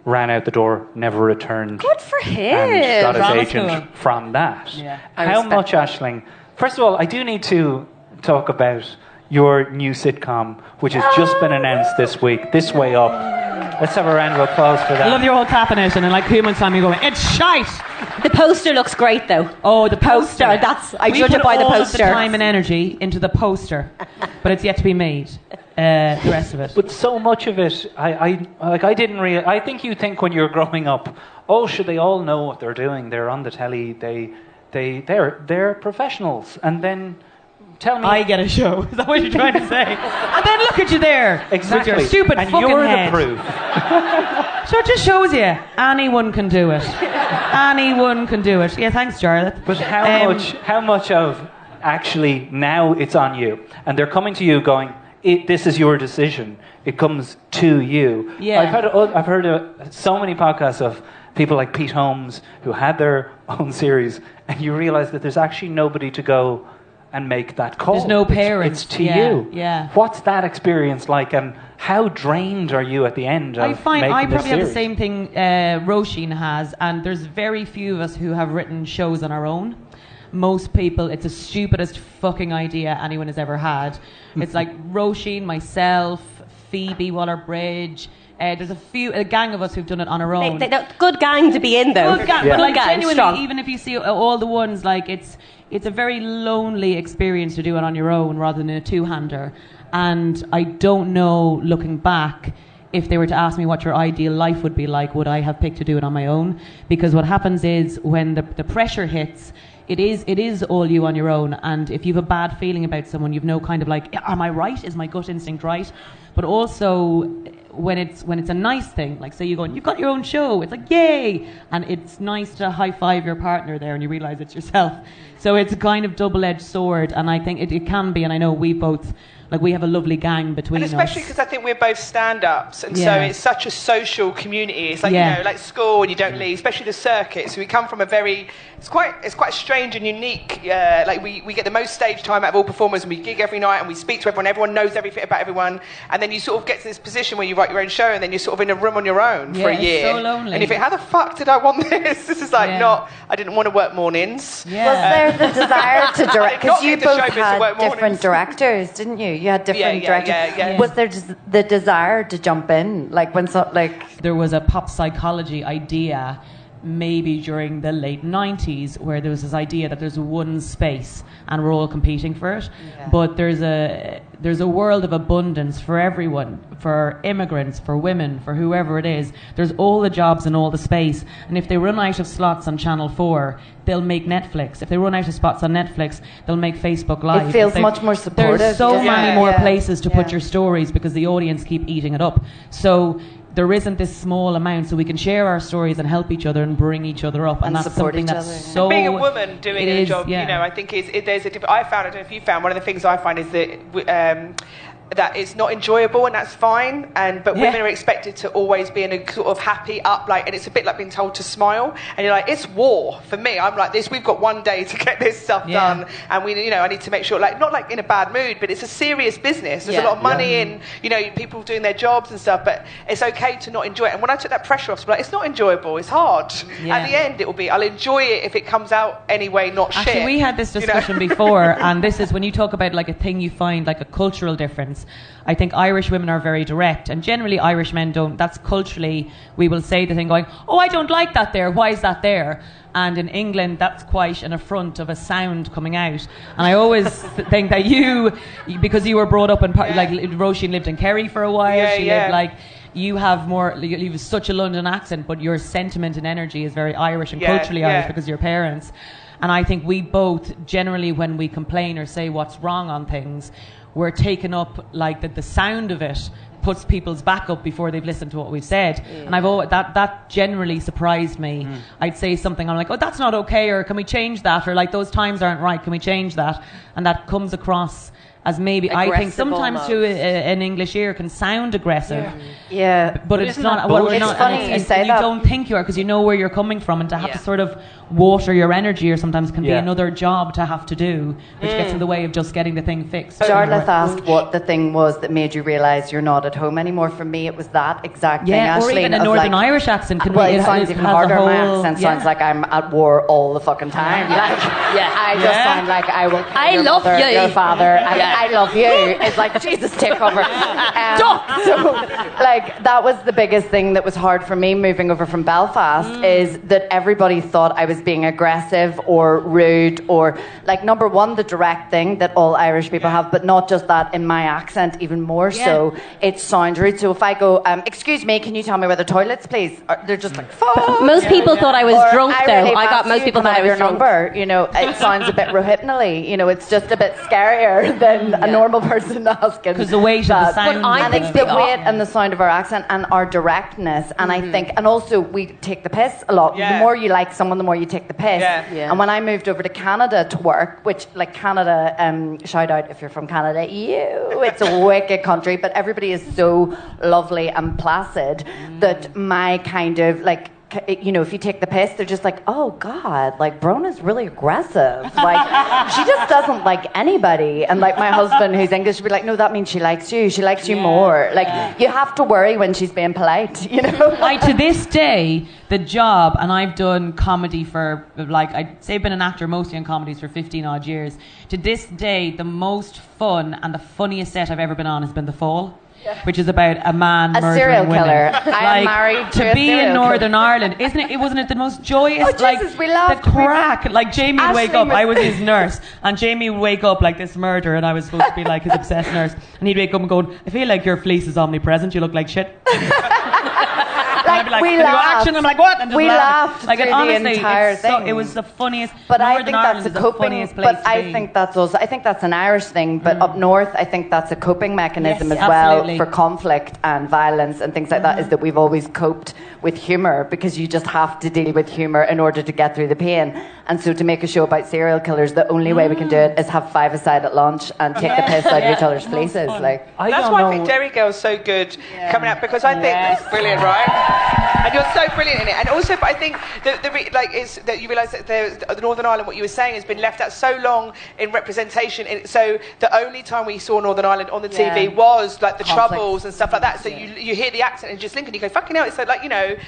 ran out the door, never returned. Good for him. And got his agent from that. Yeah, How much, Aisling? First of all, I do need to talk about your new sitcom, which has just been announced this week, This Way Up. Let's have a round of applause for that. I love your whole clapping it, and then like human time you going, it's shite! The poster looks great though. Oh, the poster. I judge it by the poster. We put all of the time and energy into the poster, but it's yet to be made. The rest of it. But so much of it, I didn't really. I think you think when you're growing up, oh, should they all know what they're doing? They're on the telly. They're professionals. And then tell me, I get a show. Is that what you're trying to say? And then look at you there, exactly. with your stupid and fucking you're head. the proof. So it just shows you anyone can do it. Anyone can do it. Yeah, thanks, Jarlath. But how much of actually now it's on you, and they're coming to you going, this is your decision. It comes to you. Yeah. I've heard so many podcasts of people like Pete Holmes who had their own series, and you realise that there's actually nobody to go and make that call. There's no parents. It's to you. Yeah. What's that experience like, and how drained are you at the end of I find making I this probably have the series? same thing Roisin has, and there's very few of us who have written shows on our own. Most people, it's the stupidest fucking idea anyone has ever had. It's like Roisin, myself, Phoebe Waller-Bridge. There's a gang of us who've done it on our own. Good gang to be in, though. Good gang, yeah. but like gang, genuinely, strong. even if you see all the ones, like it's a very lonely experience to do it on your own rather than a two-hander. And I don't know, looking back, if they were to ask me what your ideal life would be like, would I have picked to do it on my own? Because what happens is when the pressure hits, it is all you on your own, and if you have a bad feeling about someone, you've no kind of like, am I right? Is my gut instinct right? But also when it's a nice thing, like say you've got your own show, it's like yay, and it's nice to high five your partner there, and you realise it's yourself. So it's a kind of double-edged sword, and I think it can be, and I know we both. Like, we have a lovely gang between us. And especially because I think we're both stand-ups, and so it's such a social community. It's like, you know, like school and you don't leave, especially the circuit. So we come from a very... It's quite strange and unique. Like, we get the most stage time out of all performers, and we gig every night, and we speak to everyone. Everyone knows everything about everyone. And then you sort of get to this position where you write your own show, and then you're sort of in a room on your own for a year. So lonely. And you think, how the fuck did I want this? This is like not... I didn't want to work mornings. Yeah. Was there the desire to direct? Because you both had different directors, didn't you? You had different directors. Yeah. Was there the desire to jump in? Like when there was a pop psychology idea maybe during the late 90s where there was this idea that there's one space and we're all competing for it. Yeah. But there's a world of abundance for everyone, for immigrants, for women, for whoever it is. There's all the jobs and all the space. And if they run out of slots on Channel 4, they'll make Netflix. If they run out of spots on Netflix, they'll make Facebook Live. It feels much more supportive. There's so many more places to put your stories because the audience keep eating it up. So there isn't this small amount, so we can share our stories and help each other and bring each other up, and that's something that's so. And being a woman doing a job, yeah. you know, I think there's a different. I don't know if you found one of the things I find is that that it's not enjoyable, and that's fine. But women are expected to always be in a sort of happy, up, like, and it's a bit like being told to smile. And you're like, it's war for me. I'm like this. We've got one day to get this stuff done, and I need to make sure, like, not like in a bad mood, but it's a serious business. There's a lot of money in, people doing their jobs and stuff. But it's okay to not enjoy it. And when I took that pressure off, I was like, it's not enjoyable. It's hard. At the end, it will be. I'll enjoy it if it comes out anyway, not shit. Actually, we had this discussion before, and this is when you talk about like a thing you find like a cultural difference. I think Irish women are very direct, and generally Irish men don't. That's culturally, we will say the thing going, oh, I don't like that there. Why is that there? And in England, that's quite an affront of a sound coming out. And I always think that because you were brought up in, like Roisin lived in Kerry for a while, lived like, you have such a London accent, but your sentiment and energy is very Irish and culturally Irish because of your parents. And I think we both, generally when we complain or say what's wrong on things, we're taken up, like the sound of it puts people's back up before they've listened to what we've said. And I've always, that generally surprised me. I'd say something, I'm like, oh, that's not okay, or can we change that, or like those times aren't right, can we change that? And that comes across as maybe, aggressive, I think sometimes almost. to an English ear can sound aggressive. But it's not. Well, we're not. It's funny you say that. You don't think you are, because you know where you're coming from, and to have to sort of water your energy, or sometimes can be another job to have to do, which gets in the way of just getting the thing fixed. Jarlath asked what the thing was that made you realise you're not at home anymore. For me, it was that exact thing. Yeah, or even a Northern Irish accent. It sounds even harder. My accent sounds like I'm at war all the fucking time. I just sound like I will kill your mother, your father, and I love you. It's like, Jesus, take over. So, like, that was the biggest thing that was hard for me moving over from Belfast, is that everybody thought I was being aggressive or rude, or, like, number one, the direct thing that all Irish people have, but not just that, in my accent, even more so, it sounds rude. So if I go, excuse me, can you tell me where the toilets, please? They're just like, fuck. Most people thought I was drunk, though. I got most people thought I was drunk. Number, it sounds a bit rohypnolly. It's just a bit scarier than a normal person asking. Because the weight of the sound. And it's the weight and the sound of our accent and our directness. And I think, and also we take the piss a lot. The more you like someone, the more you take the piss. And when I moved over to Canada to work, which, like, Canada, shout out if you're from Canada, it's a wicked country, but everybody is so lovely and placid that my kind of, like, if you take the piss, they're just like, oh God, like, Bronagh's really aggressive. Like, she just doesn't like anybody. And, like, my husband, who's English, would be like, no, that means she likes you. She likes you more. Like, you have to worry when she's being polite, To this day, the job, and I've done comedy for, like, I'd say I've been an actor mostly in comedies for 15 odd years. To this day, the most fun and the funniest set I've ever been on has been The Fall. Which is about a man murdering serial women. killer. I am married to be a serial in Northern killer. Ireland, isn't it? Wasn't it the most joyous? Oh, Jesus, we laughed. The crack. Like, Jamie would wake Ashley up. I was his nurse, and Jamie would wake up like this murder, and I was supposed to be like his obsessed nurse, and he'd wake up and go, I feel like your fleece is omnipresent. You look like shit. Like, I'd be like, we "Can you go laughed. action?" I'm like, what? And just We laugh. laughed Like, through honestly, the entire it's thing. it was the funniest. But I Northern think Ireland that's a is the coping. funniest place But to I be. think that's also. I think that's an Irish thing. But up north, I think that's a coping mechanism Yes, as well absolutely. for conflict and violence and things like that. Is that we've always coped with humour, because you just have to deal with humour in order to get through the pain. And so to make a show about serial killers, the only way we can do it is have five aside at lunch and take the piss out of each other's fleeces. Like, that's why I think Derry Girl's so good coming out, because I think that's brilliant, right? And you're so brilliant in it. And also, but I think is that you realise that the Northern Ireland, what you were saying, has been left out so long in representation. So the only time we saw Northern Ireland on the TV was like the Troubles and stuff like that. So you hear the accent and just link and you go, fucking hell, it's like,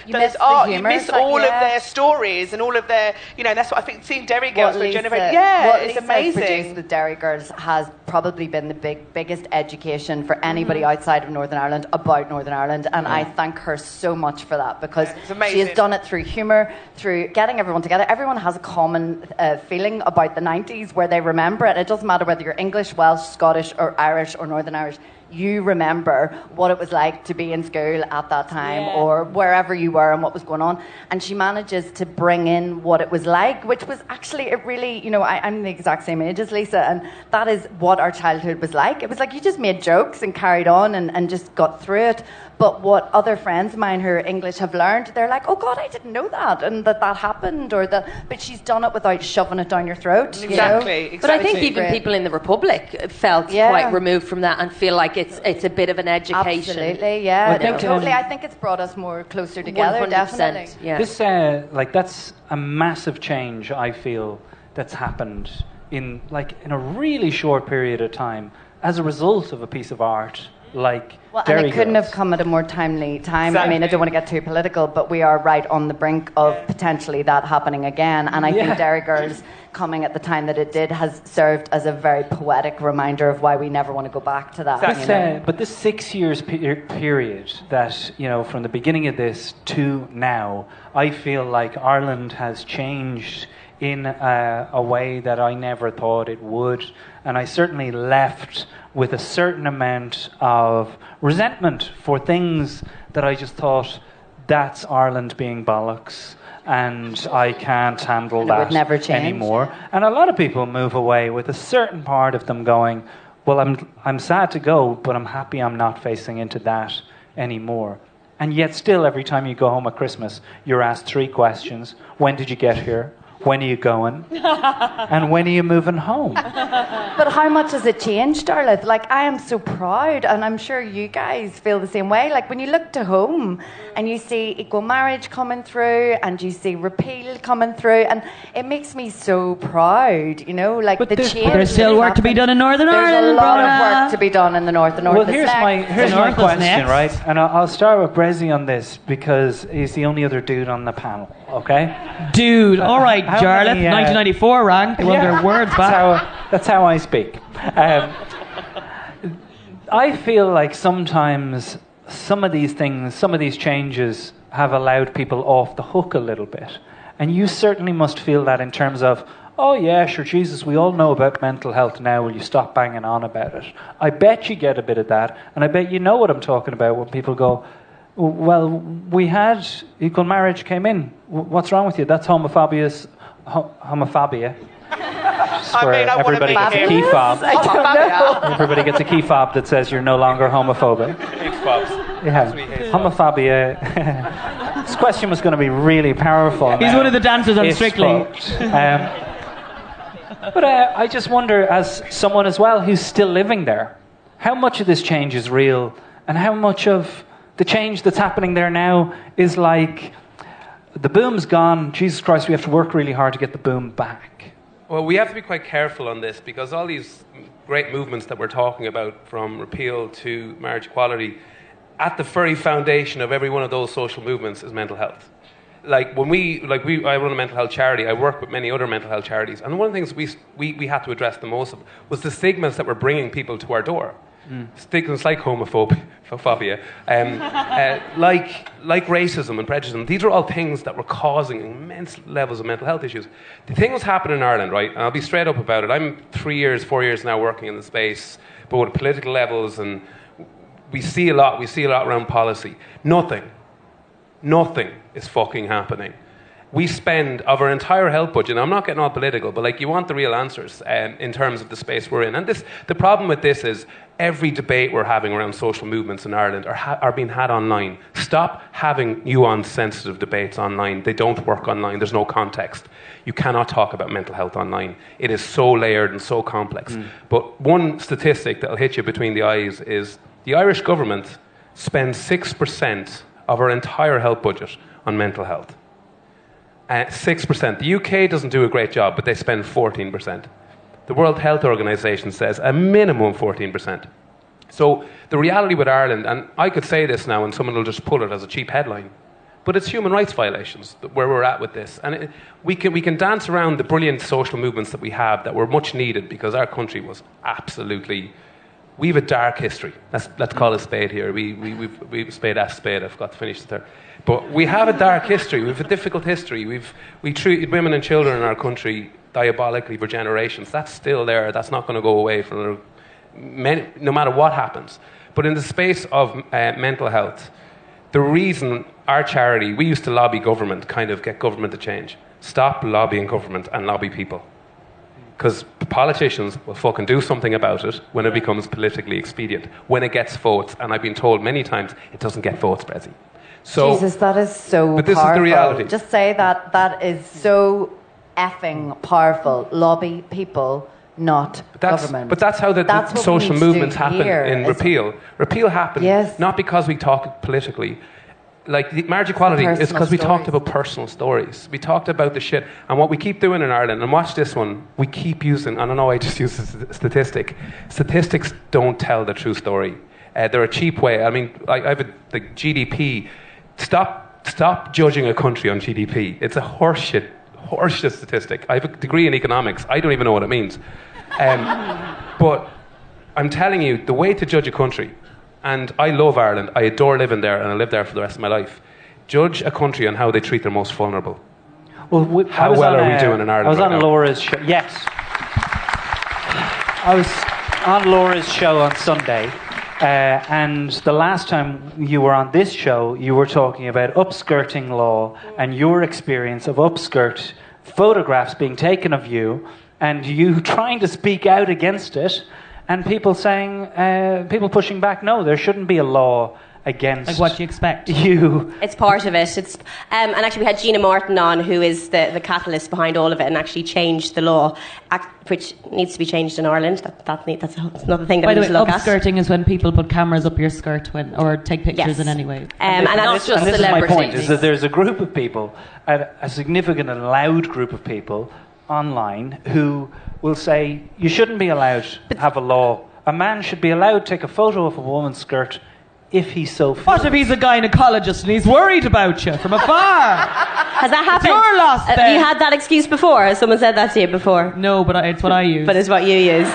there's art, you miss all of their stories and all of their, and that's what I think, seeing Derry Girls for a generation. What it's Lisa amazing. produced with Derry Girls has probably been the biggest education for anybody outside of Northern Ireland about Northern Ireland, and I thank her so much for that, because she has done it through humour, through getting everyone together. Everyone has a common feeling about the 90s where they remember it. It doesn't matter whether you're English, Welsh, Scottish or Irish or Northern Irish. You remember what it was like to be in school at that time or wherever you were and what was going on. And she manages to bring in what it was like, which was actually, it really, I'm the exact same age as Lisa, and that is what our childhood was like. It was like you just made jokes and carried on and just got through it. But what other friends of mine who are English have learned, they're like, oh God, I didn't know that, and that happened, but she's done it without shoving it down your throat. Exactly. But I think even people in the Republic felt quite removed from that and feel like it's a bit of an education. Absolutely, yeah. Totally. I think it's brought us more closer together, 100%, definitely. yeah. This, that's a massive change, I feel, that's happened in a really short period of time as a result of a piece of art like Well, Dairy and it couldn't Girls. have come at a more timely time. Exactly. I mean, I don't want to get too political, but we are right on the brink of potentially that happening again. And I think Dairy Girls coming at the time that it did has served as a very poetic reminder of why we never want to go back to that. But this 6 years period that, from the beginning of this to now, I feel like Ireland has changed in a way that I never thought it would. And I certainly left with a certain amount of resentment for things that I just thought, that's Ireland being bollocks, and I can't handle that would never change. anymore. And a lot of people move away with a certain part of them going, well, I'm sad to go, but I'm happy I'm not facing into that anymore. And yet still, every time you go home at Christmas, you're asked 3 questions. When did you get here? When are you going? And when are you moving home? But how much has it changed, Jarlath? Like, I am so proud, and I'm sure you guys feel the same way. Like, when you look to home and you see equal marriage coming through and you see repeal coming through, and it makes me so proud, like the change. But there's still work to be done in Northern Ireland. There's a lot of work to be done in the north. The north Well, is here's next. my question, right? And I'll start with Brezzy on this because he's the only other dude on the panel, okay? Dude, all right, How Jarlath, many, 1994 rank. They run their words back. That's how I speak. I feel like sometimes some of these things, some of these changes have allowed people off the hook a little bit. And you certainly must feel that in terms of, oh yeah, sure, Jesus, we all know about mental health now. Will you stop banging on about it? I bet you get a bit of that. And I bet you know what I'm talking about when people go, well, we had equal marriage came in. What's wrong with you? That's homophobia. Everybody gets a key fob. Everybody gets a key fob that says you're no longer homophobic. Yeah, homophobia. This question was going to be really powerful. He's one of the dancers on Strictly. But I just wonder, as someone as well who's still living there, how much of this change is real, and how much of the change that's happening there now is like, the boom's gone, Jesus Christ, we have to work really hard to get the boom back. Well, we have to be quite careful on this because all these great movements that we're talking about, from repeal to marriage equality, at the very foundation of every one of those social movements is mental health. I run a mental health charity. I work with many other mental health charities, and one of the things we had to address the most of was the stigmas that were bringing people to our door. Stigmas like homophobia, like racism and prejudice. These are all things that were causing immense levels of mental health issues. The thing was happening in Ireland, right? And I'll be straight up about it. I'm 4 years now working in the space, but with political levels, and we see a lot around policy. Nothing is fucking happening. We spend of our entire health budget, and I'm not getting all political, but you want the real answers in terms of the space we're in. And the problem with this is every debate we're having around social movements in Ireland are being had online. Stop having nuanced, sensitive debates online. They don't work online. There's no context. You cannot talk about mental health online. It is so layered and so complex. But one statistic that'll hit you between the eyes is the Irish government spends 6% of our entire health budget on mental health. 6%. The UK doesn't do a great job, but they spend 14%. The World Health Organization says a minimum 14%. So the reality with Ireland, and I could say this now and someone will just pull it as a cheap headline, but it's human rights violations where we're at with this. And we can dance around the brilliant social movements that we have that were much needed because our country was absolutely... We have a dark history. Let's call it spade here. We've spade as spade. I forgot to finish there. But we have a dark history. We have a difficult history. We treated women and children in our country diabolically for generations. That's still there. That's not going to go away no matter what happens. But in the space of mental health, the reason our charity, we used to lobby government, kind of get government to change. Stop lobbying government and lobby people. Because politicians will fucking do something about it when it becomes politically expedient, when it gets votes. And I've been told many times it doesn't get votes, Brezzy. So, Jesus, that is so but this powerful. is the reality. Just say that. That is so effing powerful. Lobby people, not government. But that's how the social movements happen in repeal. Repeal happens not because we talk politically. Like, the marriage equality is because we talked about personal stories. We talked about the shit. And what we keep doing in Ireland, and watch this one, we keep using, and I know I just used a statistic. Statistics don't tell the true story. They're a cheap way. I mean, I have the GDP. Stop judging a country on GDP. It's a horseshit statistic. I have a degree in economics. I don't even know what it means. But I'm telling you, the way to judge a country, and I love Ireland, I adore living there, and I live there for the rest of my life. Judge a country on how they treat their most vulnerable. Well, how well are we doing in Ireland? I was right on now? Laura's show. Yes. I was on Laura's show on Sunday, and the last time you were on this show, you were talking about upskirting law and your experience of upskirt photographs being taken of you, and you trying to speak out against it. And people saying, people pushing back, no, there shouldn't be a law against... Like what you expect. You. It's part of it. It's and actually we had Gina Martin on, who is the catalyst behind all of it, and actually changed the law, which needs to be changed in Ireland. That's another thing that we need to look at. Upskirting is when people put cameras up your skirt or take pictures in any way. And that's just this is my celebrities. point, is that there's a group of people, a significant and loud group of people online who will say you shouldn't be allowed to have a law. A man should be allowed to take a photo of a woman's skirt if he so feels. What if he's a gynecologist and he's worried about you from afar? Has that happened? It's your loss, Have then. you had that excuse before? Has someone said that to you before? No, but it's what I use. But it's what you use.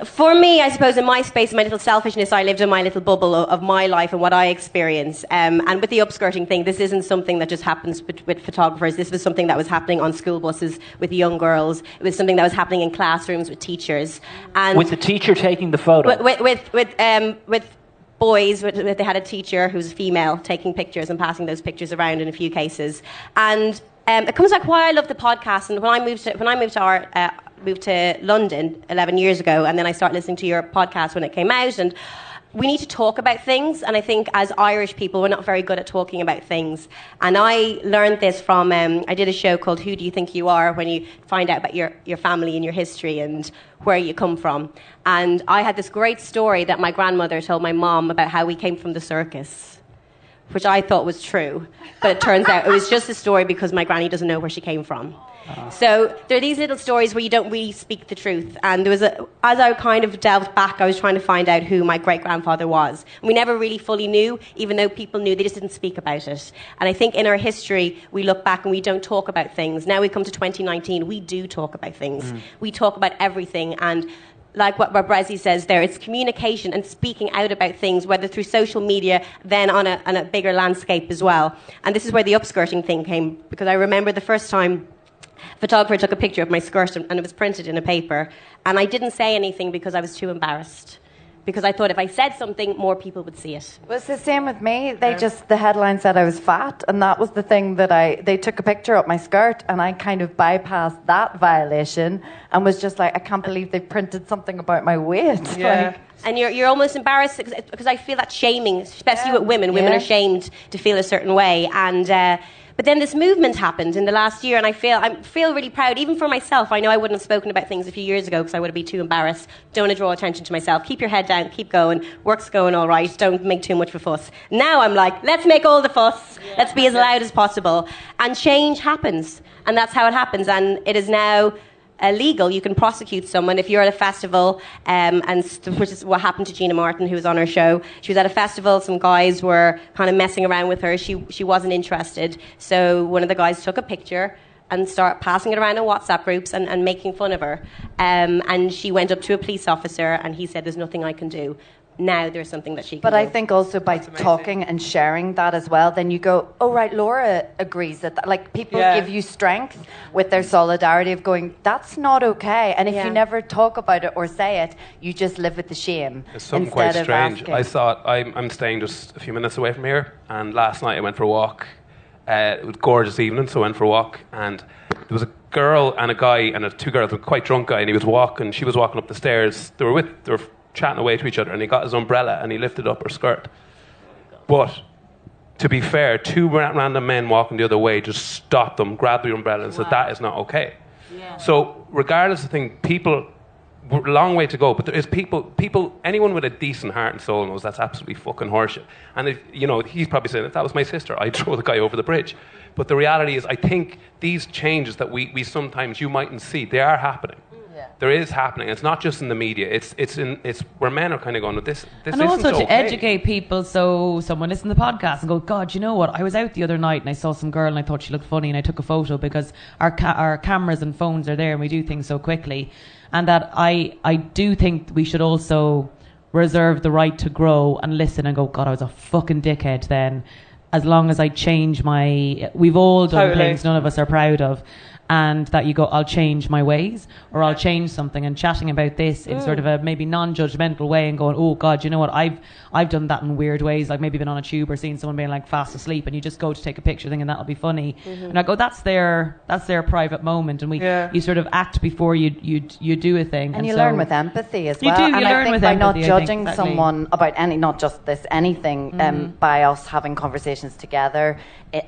For me, I suppose in my space, my little selfishness, I lived in my little bubble of my life and what I experience. And with the upskirting thing, this isn't something that just happens with photographers. This was something that was happening on school buses with young girls. It was something that was happening in classrooms with teachers. And with the teacher taking the photo? With boys, they had a teacher who was a female taking pictures and passing those pictures around in a few cases. And it comes back why I love the podcast. And when I moved to London 11 years ago, and then I started listening to your podcast when it came out, and we need to talk about things, and I think as Irish people we're not very good at talking about things. And I learned this from I did a show called Who Do You Think You Are, when you find out about your family and your history and where you come from. And I had this great story that my grandmother told my mom about how we came from the circus, which I thought was true, but it turns out it was just a story because my granny doesn't know where she came from. So there are these little stories where you don't really speak the truth. And there was as I kind of delved back, I was trying to find out who my great-grandfather was. And we never really fully knew, even though people knew, they just didn't speak about it. And I think in our history, we look back and we don't talk about things. Now we come to 2019, we do talk about things. We talk about everything, and like what Brazzy says there, it's communication and speaking out about things, whether through social media, then on a bigger landscape as well. And this is where the upskirting thing came, because I remember the first time a photographer took a picture of my skirt and it was printed in a paper, and I didn't say anything because I was too embarrassed. Because I thought if I said something, more people would see it. Well, it's the same with me. The headline said I was fat, and that was the thing that they took a picture of my skirt, and I kind of bypassed that violation and was just like, I can't believe they printed something about my weight. Yeah. And you're almost embarrassed because I feel that shaming, especially with women. Women are shamed to feel a certain way. And but then this movement happened in the last year, and I feel really proud, even for myself. I know I wouldn't have spoken about things a few years ago because I would have been too embarrassed. Don't want to draw attention to myself. Keep your head down, keep going. Work's going all right. Don't make too much of a fuss. Now I'm like, let's make all the fuss. Let's be as loud as possible. And change happens. And that's how it happens. And it is now illegal. You can prosecute someone if you're at a festival, which is what happened to Gina Martin, who was on our show. She was at a festival. Some guys were kind of messing around with her. She wasn't interested. So one of the guys took a picture and started passing it around in WhatsApp groups and making fun of her. And she went up to a police officer, and he said, "There's nothing I can do." Now there's something that she can do. But I think also by talking and sharing that as well, then you go, oh, right, Laura agrees that like, people give you strength with their solidarity of going, that's not okay. And if you never talk about it or say it, you just live with the shame. It's something quite strange. I thought, I'm staying just a few minutes away from here, and last night I went for a walk. It was a gorgeous evening, so I went for a walk, and there was a girl and a guy, and two girls, a quite drunk guy, and she was walking up the stairs. They were chatting away to each other, and he got his umbrella and he lifted up her skirt. But to be fair, two random men walking the other way just stopped them, grabbed the umbrella, and said, "That is not okay." Yeah. So, regardless of things, people, a long way to go, but there is people, anyone with a decent heart and soul knows that's absolutely fucking horseshit. And if, he's probably saying, if that was my sister, I'd throw the guy over the bridge. But the reality is, I think these changes that we sometimes you mightn't see, they are happening. Yeah. There is happening. It's not just in the media. It's where men are kind of going, this and isn't also to okay. educate people, so someone listens to the podcast and go, God, you know what? I was out the other night and I saw some girl and I thought she looked funny and I took a photo, because our cameras and phones are there and we do things so quickly. And that I do think we should also reserve the right to grow and listen and go, God, I was a fucking dickhead then. As long as I change we've all done things none of us are proud of. And that you go, I'll change my ways, or I'll change something, and chatting about this in sort of a maybe non-judgmental way and going, oh God, you know what, I've done that in weird ways, like maybe been on a tube or seen someone being like fast asleep and you just go to take a picture thinking that'll be funny. Mm-hmm. And I go, that's their private moment, and you sort of act before you do a thing. And you learn with empathy as well. You do, and learn I think with by empathy, not judging someone about not just this, anything, by us having conversations together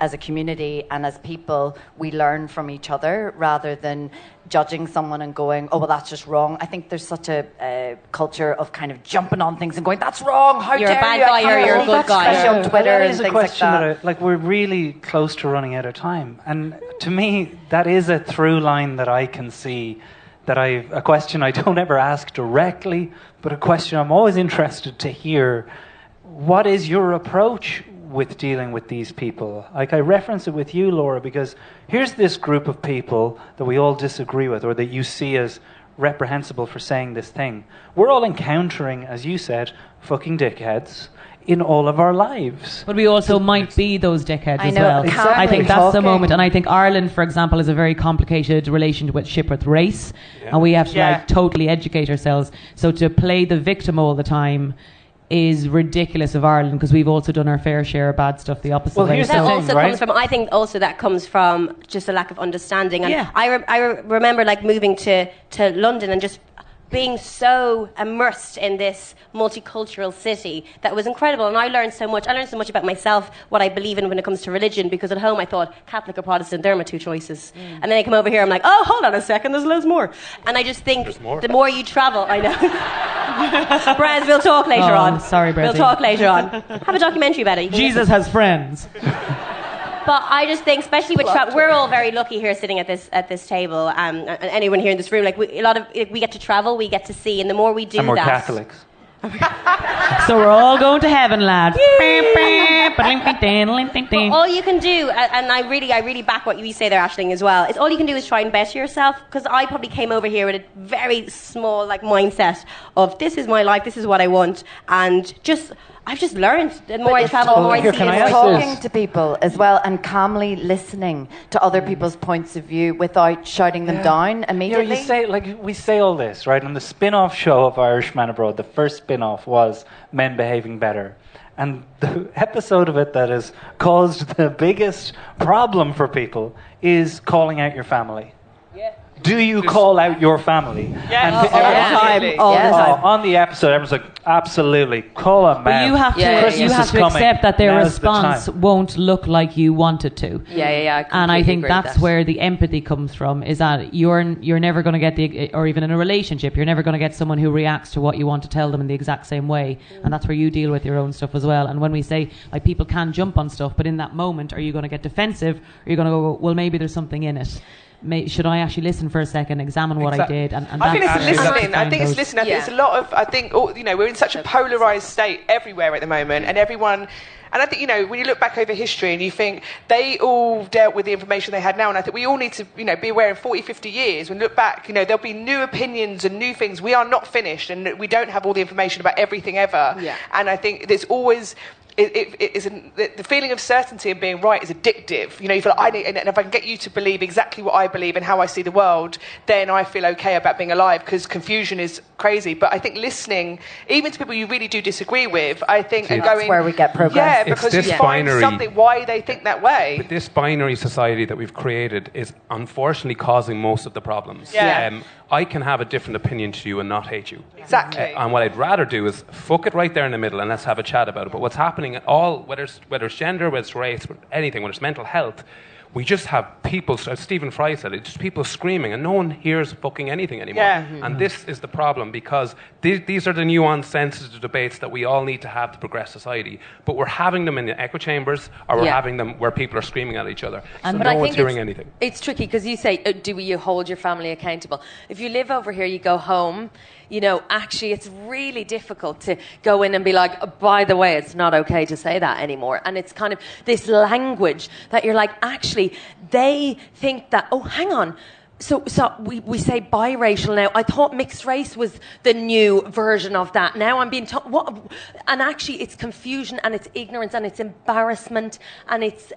as a community and as people, we learn from each other rather than judging someone and going, oh, well, that's just wrong. I think there's such a culture of kind of jumping on things and going, that's wrong, how you're dare a bad you? guy or you're a good guy. Especially on Twitter that is and a things question like that. we're really close to running out of time. And to me, that is a through line that I can see, a question I don't ever ask directly, but a question I'm always interested to hear. What is your approach with dealing with these people? Like, I reference it with you, Laura, because here's this group of people that we all disagree with, or that you see as reprehensible for saying this thing. We're all encountering, as you said, fucking dickheads in all of our lives. But we also might be those dickheads as well. Exactly. I think that's the moment. And I think Ireland, for example, has a very complicated relationship with race. Yeah. And we have to totally educate ourselves. So to play the victim all the time is ridiculous of Ireland, because we've also done our fair share of bad stuff the opposite way. That also comes from, I think also that comes from just a lack of understanding. And I remember like moving to London and just being so immersed in this multicultural city that was incredible, and I learned so much. I learned so much about myself, what I believe in when it comes to religion, because at home I thought Catholic or Protestant, they're my two choices. And then I come over here, I'm like, oh, hold on a second, there's loads more. And I just think the more you travel, I know. Braz, we'll talk later on. Sorry, Braz. We'll talk later on. Have a documentary about it. Jesus has friends. But I just think, especially with travel, we're all very lucky here sitting at this table, and anyone here in this room, like we get to travel, we get to see, and the more we do and more that, Catholics. So we're all going to heaven, lad. All you can do, and I really back what you say there, Aisling, as well, is all you can do is try and better yourself, because I probably came over here with a very small mindset of this is my life, this is what I want, and I've just learned the more I travel, the more I see. Talking to people as well and calmly listening to other people's points of view without shouting them down immediately. You say, we say all this, right? And the spin-off show of Irishman Abroad, the first spin-off was Men Behaving Better. And the episode of it that has caused the biggest problem for people is calling out your family. Do you call out your family? Yes. All the time. All the time. On the episode, everyone's like, absolutely, call them out. But you have to accept that their response won't look like you want it to. Yeah. And I think that's where the empathy comes from, is that you're never going to get or even in a relationship, you're never going to get someone who reacts to what you want to tell them in the exact same way. And that's where you deal with your own stuff as well. And when we say, like, people can jump on stuff, but in that moment, are you going to get defensive? Or are you going to go, well, maybe there's something in it? Should I actually listen for a second, examine what I did? And I think it's listening. I think it's listening. I think it's a lot of. I think we're in such a polarised state everywhere at the moment, and everyone. And I think, when you look back over history and you think they all dealt with the information they had now, and I think we all need to, be aware in 40, 50 years, when we look back, there'll be new opinions and new things. We are not finished, and we don't have all the information about everything ever. Yeah. And I think there's always, the feeling of certainty and being right is addictive. You feel like and if I can get you to believe exactly what I believe and how I see the world, then I feel okay about being alive, because confusion is crazy. But I think listening, even to people you really do disagree with, I think, and that's where we get progress. Yeah, because you find something why they think that way. But this binary society that we've created is unfortunately causing most of the problems. Yeah. I can have a different opinion to you and not hate you. Exactly. And what I'd rather do is fuck it right there in the middle and let's have a chat about it. But what's happening at all, whether it's gender, whether it's race, anything, whether it's mental health, we just have people, as Stephen Fry said, it's just people screaming and no one hears fucking anything anymore. Yeah. And this is the problem, because these are the nuanced, sensitive debates that we all need to have to progress society. But we're having them in the echo chambers, or we're having them where people are screaming at each other. So no one's hearing anything. It's tricky, because you say, do you hold your family accountable? If you live over here, you go home, actually it's really difficult to go in and be like, oh, by the way, it's not okay to say that anymore. And it's kind of this language that you're like, actually, they think that, oh, hang on. So we say biracial now. I thought mixed race was the new version of that. Now I'm being taught what? And actually it's confusion and it's ignorance and it's embarrassment and it's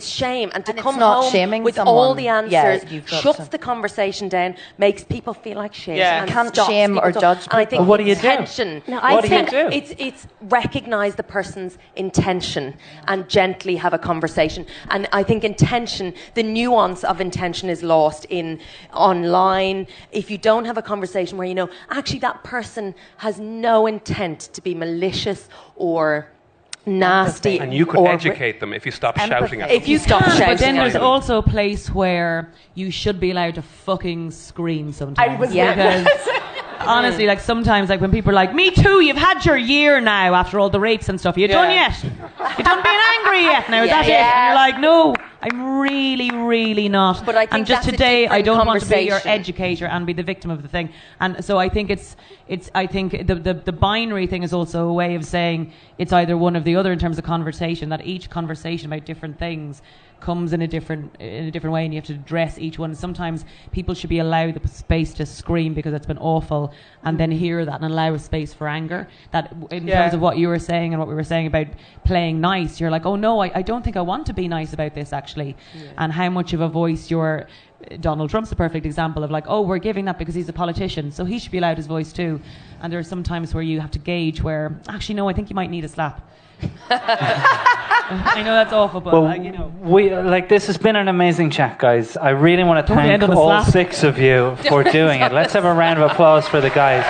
shame, and to come home with all the answers shuts the conversation down, makes people feel like shit. Yeah. And Can't shame or judge people. And I think what do you intention. do? What do you do? It's recognise the person's intention and gently have a conversation. And I think intention, the nuance of intention is lost in online. If you don't have a conversation where actually that person has no intent to be malicious or nasty, and you could educate them if you stop shouting at them. If you stop shouting, but then there's also a place where you should be allowed to fucking scream sometimes. Because honestly, like sometimes, like when people are like, "Me too, you've had your year now after all the rapes and stuff. Are you done yet? You done being angry yet? Now is that it?" And you're like, "No, I'm really, really not." But I think and just that's today, I don't want to be your conversation. educator and be the victim of the thing. And so I think I think the binary thing is also a way of saying it's either one or the other in terms of conversation. That each conversation about different things comes in a different way, and you have to address each one. Sometimes people should be allowed the space to scream because it's been awful, and then hear that and allow a space for anger. That in terms of what you were saying and what we were saying about playing nice, you're like, oh no, I don't think I want to be nice about this actually. And how much of a voice Donald Trump's a perfect example of like, oh, we're giving that because he's a politician, so he should be allowed his voice too. And there are some times where you have to gauge where, actually no, I think you might need a slap. I know that's awful, but this has been an amazing chat, guys. I really want to thank all 6 of you for doing it. Let's have a round of applause for the guys.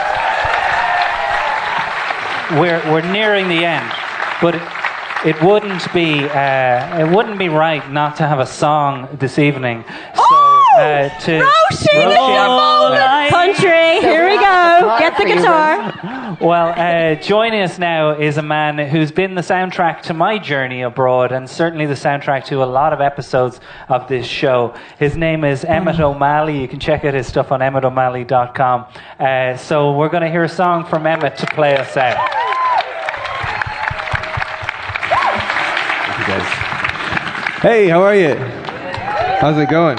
We're nearing the end, but it wouldn't be right not to have a song this evening. To Roisin Country. Here we go. Get the guitar. Well, joining us now is a man who's been the soundtrack to my journey abroad, and certainly the soundtrack to a lot of episodes of this show. His name is Emmet O'Malley. You can check out his stuff on emmeto'malley.com. So we're going to hear a song from Emmet to play us out. Thank you, guys. Hey, how are you? How's it going?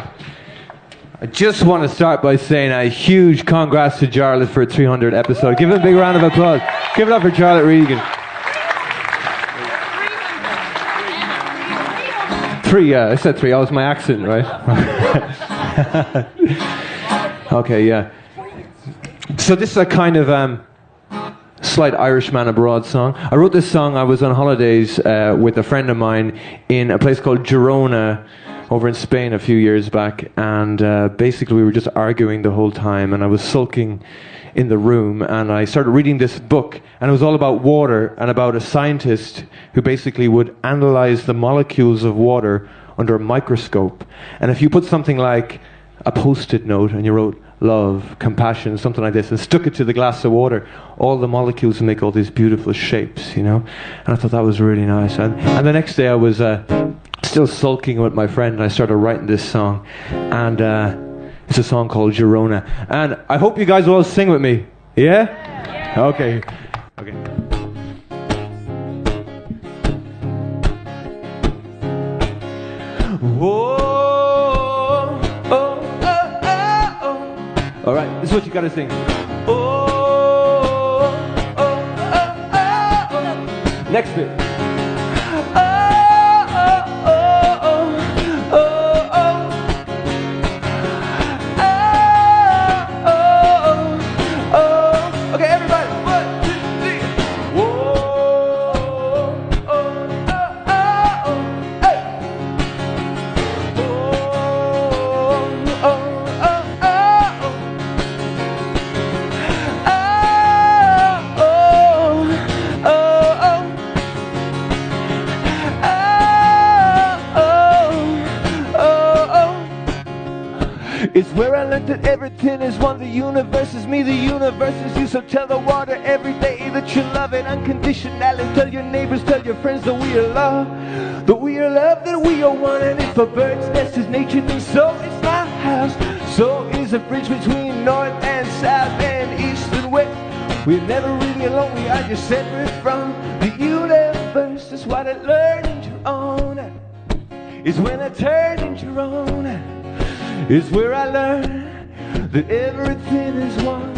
I just want to start by saying a huge congrats to Jarlath for a 300 episode. Give him a big round of applause. Give it up for Jarlath Regan. 3, I said 3. That was my accent, right? Okay, yeah. So this is a kind of slight Irishman Abroad song. I wrote this song, I was on holidays with a friend of mine in a place called Girona, over in Spain a few years back, and basically we were just arguing the whole time, and I was sulking in the room, and I started reading this book, and it was all about water, and about a scientist who basically would analyze the molecules of water under a microscope. And if you put something like a post-it note and you wrote love, compassion, something like this, and stuck it to the glass of water, all the molecules make all these beautiful shapes, And I thought that was really nice. And the next day I was still sulking with my friend, and I started writing this song, and it's a song called Girona, and I hope you guys will all sing with me. Yeah? Okay. Whoa, oh, oh, oh, oh. All right, this is what you gotta sing. Oh, oh, oh, oh, oh. Next bit. Okay, everybody. 1, 2, 3. Whoa, hey. It's where I learned that everything is one. The universe is me, the universe is you. So tell the water every day that you love it unconditionally. Tell your neighbors, tell your friends that we are love. That we are love, that we are one. And if a bird's nest is nature, then so is my house. So is a bridge between north and south and east and west. We're never really alone, we are just separate from the universe. That's what I learned in your own. Is when I turned into your own. Is where I learned that everything is one.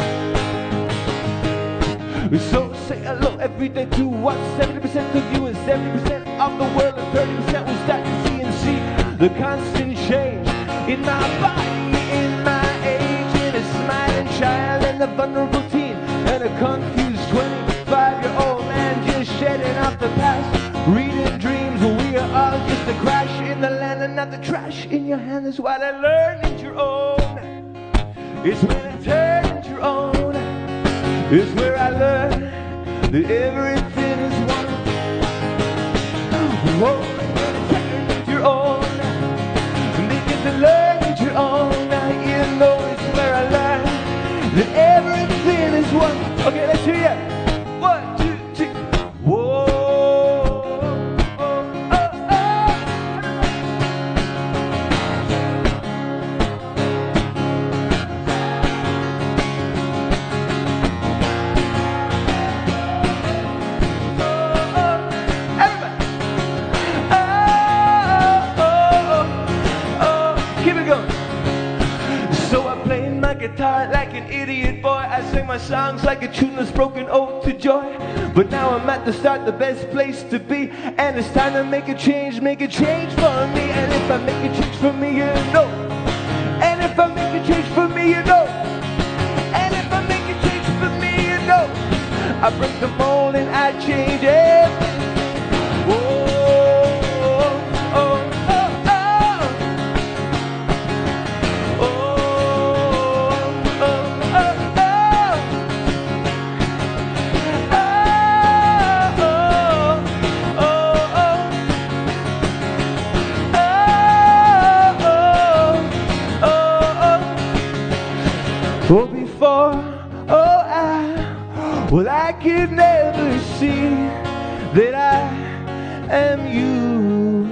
So say hello every day to what 70% of you and 70% of the world, and 30% will start to see the constant change in my body, in my age, in a smiling child and a vulnerable teen and a confused 25-year-old man just shedding off the past, reading dreams. We are all just a crash in the land and not the trash in your hand. Is what I learned in your own. It's when I turned your own. It's where I learned that everything is one. Whoa, when I turned your own. And they get to learn it your own. Now you know it's where I learned that everything is one. Okay, let's hear ya. 1, 2, 3. Whoa. Guitar like an idiot boy. I sing my songs like a tuneless broken ode to joy. But now I'm at the start, the best place to be. And it's time to make a change for me. And if I make a change for me, you know. And if I make a change for me, you know. And if I make a change for me, you know. I break the mold and I change everything. Whoa. Well, before, I could never see that I am you,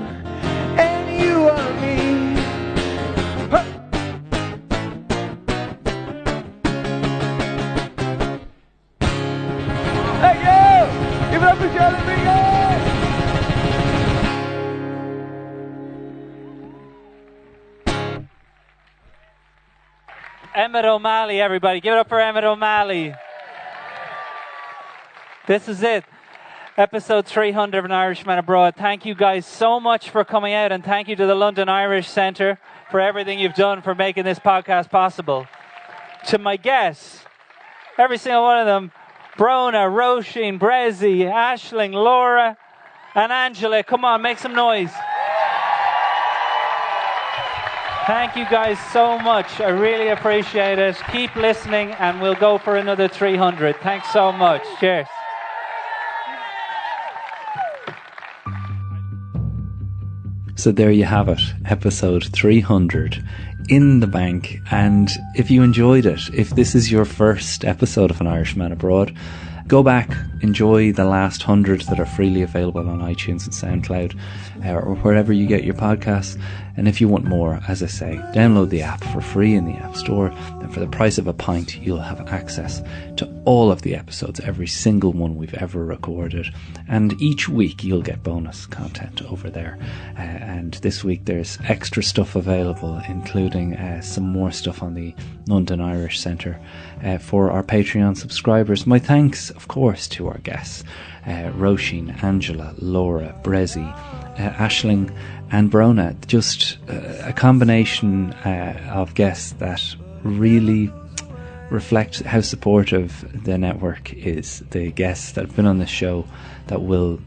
and you are me. Huh. Thank you! Give it up for Jarlath Regan! Emmet O'Malley, everybody. Give it up for Emmet O'Malley. This is it. Episode 300 of An Irishman Abroad. Thank you guys so much for coming out, and thank you to the London Irish Centre for everything you've done for making this podcast possible. To my guests, every single one of them, Bronagh, Roisin, Breslin, Aisling, Laura, and Angela. Come on, make some noise. Thank you guys so much. I really appreciate it. Keep listening and we'll go for another 300. Thanks so much. Cheers. So there you have it, episode 300 in the bank. And if you enjoyed it, if this is your first episode of An Irishman Abroad, go back, enjoy the last 100 that are freely available on iTunes and SoundCloud, or wherever you get your podcasts. And if you want more, as I say, download the app for free in the App Store. And for the price of a pint, you'll have access to all of the episodes, every single one we've ever recorded. And each week you'll get bonus content over there. And this week there's extra stuff available, including some more stuff on the London Irish Centre for our Patreon subscribers. My thanks, of course, to our guests, Roisin, Angela, Laura, Breslin, Aisling and Bronagh. Just a combination of guests that really reflect how supportive the network is. The guests that have been on this show that will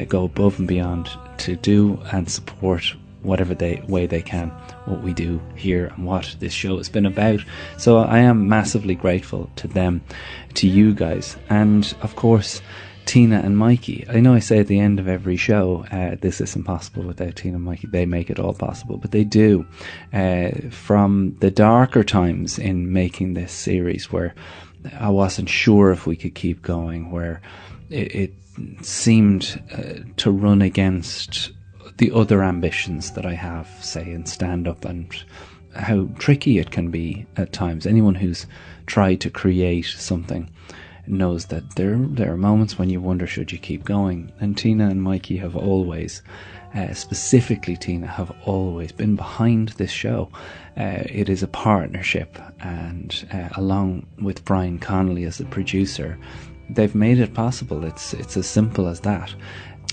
go above and beyond to do and support whatever way they can what we do here and what this show has been about. So I am massively grateful to them, to you guys, and of course Tina and Mikey. I know I say at the end of every show, this isn't possible without Tina and Mikey. They make it all possible, but they do. From the darker times in making this series, where I wasn't sure if we could keep going, where it seemed to run against the other ambitions that I have, say, in stand-up, and how tricky it can be at times. Anyone who's tried to create something knows that there are moments when you wonder, should you keep going? And Tina and Mikey have always, specifically Tina, have always been behind this show. It is a partnership, and along with Brian Connolly as the producer, they've made it possible. It's as simple as that.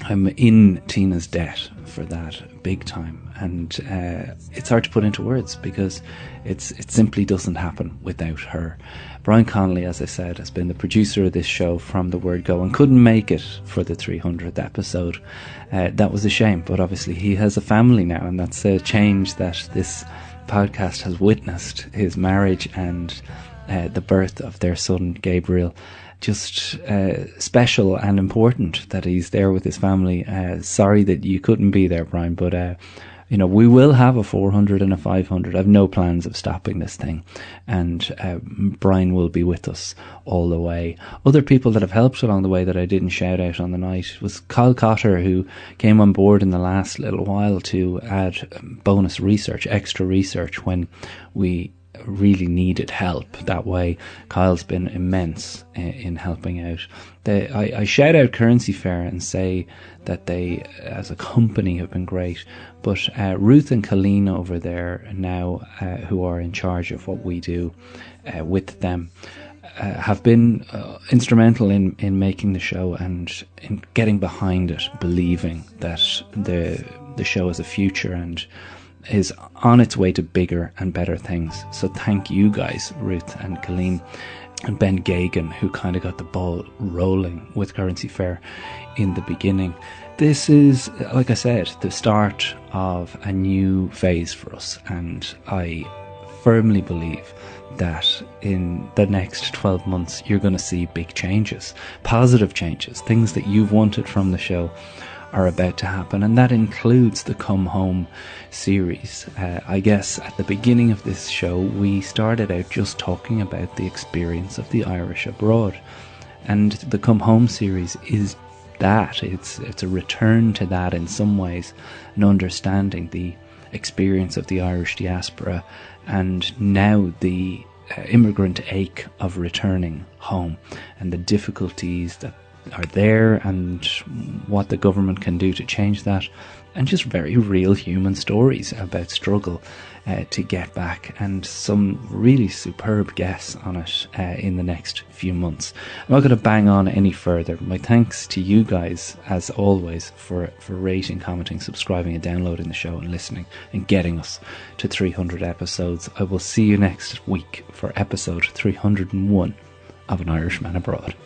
I'm in Tina's debt for that big time, and it's hard to put into words because it simply doesn't happen without her. Brian Connolly, as I said, has been the producer of this show from the word go and couldn't make it for the 300th episode. That was a shame, but obviously he has a family now, and that's a change that this podcast has witnessed. His marriage and the birth of their son Gabriel, just special and important that he's there with his family. Sorry that you couldn't be there, Brian, but we will have a 400 and a 500. I have no plans of stopping this thing, and Brian will be with us all the way. Other people that have helped along the way that I didn't shout out on the night was Kyle Cotter, who came on board in the last little while to add bonus research, extra research when we really needed help. That way Kyle's been immense in helping out. I shout out Currency Fair and say that they as a company have been great, but Ruth and Colleen over there now, who are in charge of what we do with them, have been instrumental in making the show and in getting behind it, believing that the show has a future and is on its way to bigger and better things. So thank you guys, Ruth and Colleen, and Ben Gagan, who kind of got the ball rolling with Currency Fair in the beginning. This is, like I said, the start of a new phase for us, and I firmly believe that in the next 12 months you're going to see big changes, positive changes, things that you've wanted from the show are about to happen, and that includes the Come Home series. I guess at the beginning of this show we started out just talking about the experience of the Irish abroad, and the Come Home series is that. It's a return to that in some ways, and understanding the experience of the Irish diaspora and now the immigrant ache of returning home and the difficulties that are there and what the government can do to change that, and just very real human stories about struggle to get back, and some really superb guests on it in the next few months. I'm not going to bang on any further. My thanks to you guys as always for rating, commenting, subscribing and downloading the show and listening and getting us to 300 episodes. I will see you next week for episode 301 of An Irishman Abroad.